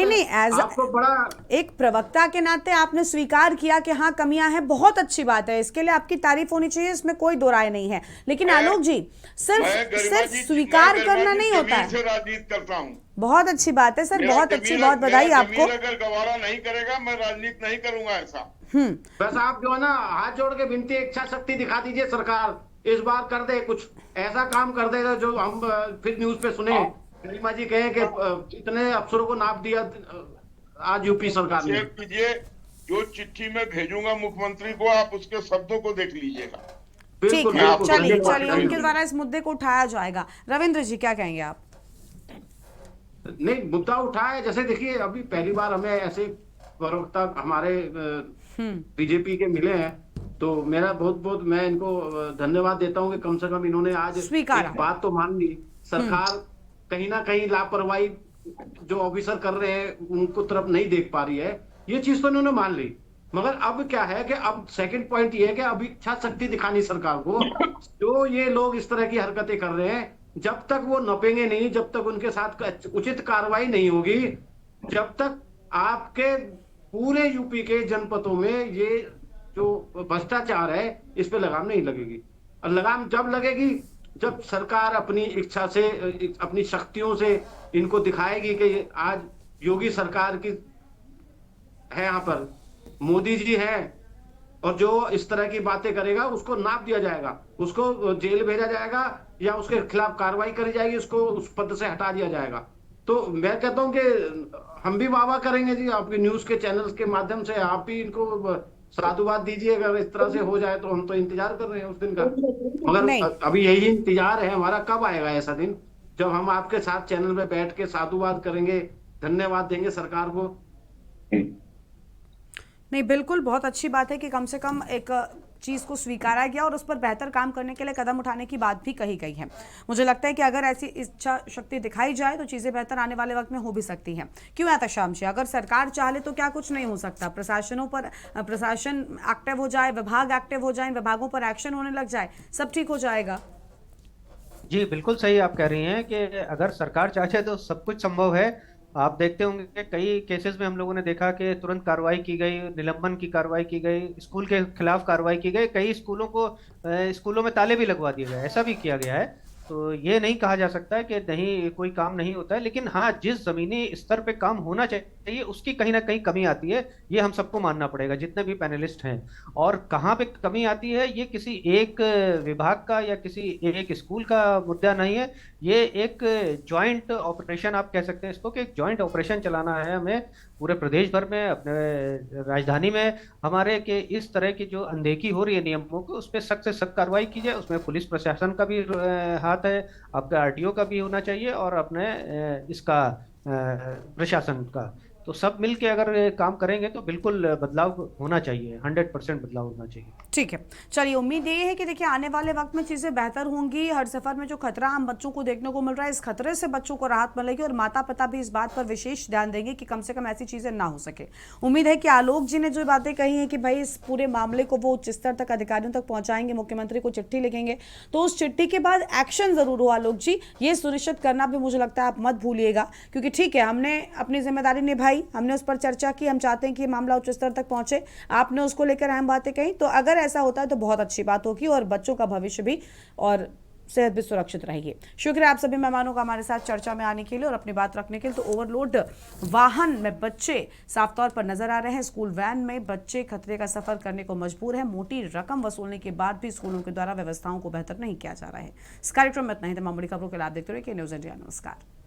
नहीं, आपको बड़ा एक प्रवक्ता के नाते आपने स्वीकार किया कि हाँ कमियां हैं, बहुत अच्छी बात है, इसके लिए आपकी तारीफ होनी चाहिए, इसमें कोई दो राय नहीं है। लेकिन आलोक जी, सिर्फ स्वीकार करना नहीं होता है। राजनीति करता हूँ, बहुत अच्छी बात है सर, बहुत अच्छी, बहुत बधाई आपको। अगर गवारा नहीं करेगा, मैं राजनीति नहीं करूंगा ऐसा। बस आप जो है ना, हाथ जोड़ के विनती, इच्छा शक्ति दिखा दीजिए, सरकार इस बार कर दे, कुछ ऐसा काम कर देगा जो हम फिर न्यूज पे सुने, गरिमा जी कहे कि इतने अफसरों को नाप दिया आज यूपी सरकार ने। कीजिए, जो चिट्ठी में भेजूंगा मुख्यमंत्री को, आप उसके शब्दों को देख लीजिएगा। ठीक है, चलिए उनके द्वारा इस मुद्दे को उठाया जाएगा। रविंद्र जी, क्या कहेंगे आप? नहीं, मुद्दा उठाया, जैसे देखिए अभी पहली बार हमें ऐसे प्रवक्ता हमारे बीजेपी के मिले हैं, तो मेरा बहुत मैं इनको धन्यवाद देता हूं कि कम से कम इन्होंने आज एक बात तो मान ली। सरकार कहीं ना कहीं लापरवाही जो ऑफिसर कर रहे हैं उनको तरफ नहीं देख पा रही है, ये चीज तो इन्होंने मान ली। मगर अब क्या है कि अब सेकंड पॉइंट ये है कि अब इच्छा शक्ति दिखानी सरकार को। जो ये लोग इस तरह की हरकतें कर रहे हैं, जब तक वो नपेंगे नहीं, जब तक उनके साथ उचित कार्रवाई नहीं होगी, जब तक आपके पूरे यूपी के जनपदों में ये जो भ्रष्टाचार है इस पे लगाम नहीं लगेगी। और लगाम जब लगेगी जब सरकार अपनी इच्छा से, अपनी शक्तियों से इनको दिखाएगी कि आज योगी सरकार की है, यहाँ पर मोदी जी है, और जो इस तरह की बातें करेगा उसको नाप दिया जाएगा, उसको जेल भेजा जाएगा या उसके खिलाफ कार्रवाई करी जाएगी, उसको उस पद से हटा दिया जाएगा। तो मैं कहता हूं कि हम भी वाह करेंगे जी, आपके न्यूज के चैनल्स के माध्यम से आप भी इनको साधुवाद दीजिए। अगर इस तरह से हो जाए तो हम तो इंतजार कर रहे हैं उस दिन का, मगर अभी यही इंतजार है हमारा, कब आएगा ऐसा दिन जब हम आपके साथ चैनल में बैठ के साधुवाद करेंगे, धन्यवाद देंगे सरकार को। नहीं, बिल्कुल बहुत अच्छी बात है कि कम से कम एक चीज़ को स्वीकारा गया और उस पर बेहतर काम करने के लिए कदम उठाने की बात भी कही गई है। मुझे लगता है कि अगर ऐसी इच्छा शक्ति दिखाई जाए तो चीज़ें बेहतर आने वाले वक्त में हो भी सकती हैं। क्यों एहतशाम जी, अगर सरकार चाहे तो क्या कुछ नहीं हो सकता? प्रशासन एक्टिव हो जाए, विभाग एक्टिव हो जाए, विभागों पर एक्शन होने लग जाए, सब ठीक हो जाएगा। जी बिल्कुल सही आप कह रही हैं कि अगर सरकार चाहे तो सब कुछ संभव है। आप देखते होंगे कि कई केसेस में हम लोगों ने देखा कि तुरंत कार्रवाई की गई, निलंबन की कार्रवाई की गई, स्कूल के खिलाफ कार्रवाई की गई, कई स्कूलों में ताले भी लगवा दिए गए, ऐसा भी किया गया है। तो ये नहीं कहा जा सकता है कि नहीं कोई काम नहीं होता है, लेकिन हाँ जिस जमीनी स्तर पे काम होना चाहिए उसकी कहीं ना कहीं कमी आती है, ये हम सबको मानना पड़ेगा जितने भी पैनलिस्ट हैं। और कहाँ पे कमी आती है ये किसी एक विभाग का या किसी एक स्कूल का मुद्दा नहीं है, ये एक जॉइंट ऑपरेशन आप कह सकते हैं इसको, कि एक जॉइंट ऑपरेशन चलाना है हमें पूरे प्रदेश भर में, अपने राजधानी में हमारे, के इस तरह की जो अनदेखी हो रही है नियमों को उस पर सख्त से सख्त कार्रवाई की जाए। उसमें पुलिस प्रशासन का भी हाथ है, आपका आरटीओ का भी होना चाहिए और अपने इसका प्रशासन का, तो सब मिलके अगर काम करेंगे तो बिल्कुल बदलाव होना चाहिए, 100% बदलाव होना चाहिए। ठीक है, चलिए उम्मीद ये है कि देखिए आने वाले वक्त में चीज़ें बेहतर होंगी। हर सफ़र में जो खतरा हम बच्चों को देखने को मिल रहा है, इस खतरे से बच्चों को राहत मिलेगी और माता पिता भी इस बात पर विशेष ध्यान देंगे कि कम से कम ऐसी चीज़ें ना हो सके। उम्मीद है कि आलोक जी ने जो बातें कही हैं कि भाई इस पूरे मामले को वो उच्च स्तर तक अधिकारियों तक पहुँचाएंगे, मुख्यमंत्री को चिट्ठी लिखेंगे, तो उस चिट्ठी के बाद एक्शन ज़रूर हो। आलोक जी ये सुनिश्चित करना भी मुझे लगता है आप मत भूलिएगा, क्योंकि ठीक है हमने अपनी जिम्मेदारी निभाई, हमने उस पर चर्चा की, हम चाहते हैं कि मामला उच्च स्तर तक पहुंचे, आपने उसको लेकर अहम बातें कही, तो अगर ऐसा होता है तो बहुत अच्छी बात होगी और बच्चों का भविष्य भी और सेहत भी सुरक्षित रहेगी। शुक्रिया आप सभी मेहमानों का हमारे साथ चर्चा में आने के लिए और अपनी बात रखने के लिए। तो ओवरलोड वाहन में बच्चे साफ तौर पर नजर आ रहे हैं, स्कूल वैन में बच्चे खतरे का सफर करने को मजबूर है, मोटी रकम वसूलने के बाद भी स्कूलों के द्वारा व्यवस्थाओं को बेहतर नहीं किया जा रहा है। इस कार्यक्रम में इतना ही, तमाम बड़ी खबरों के लिए आप देखते रहिए न्यूज़ इंडिया। नमस्कार।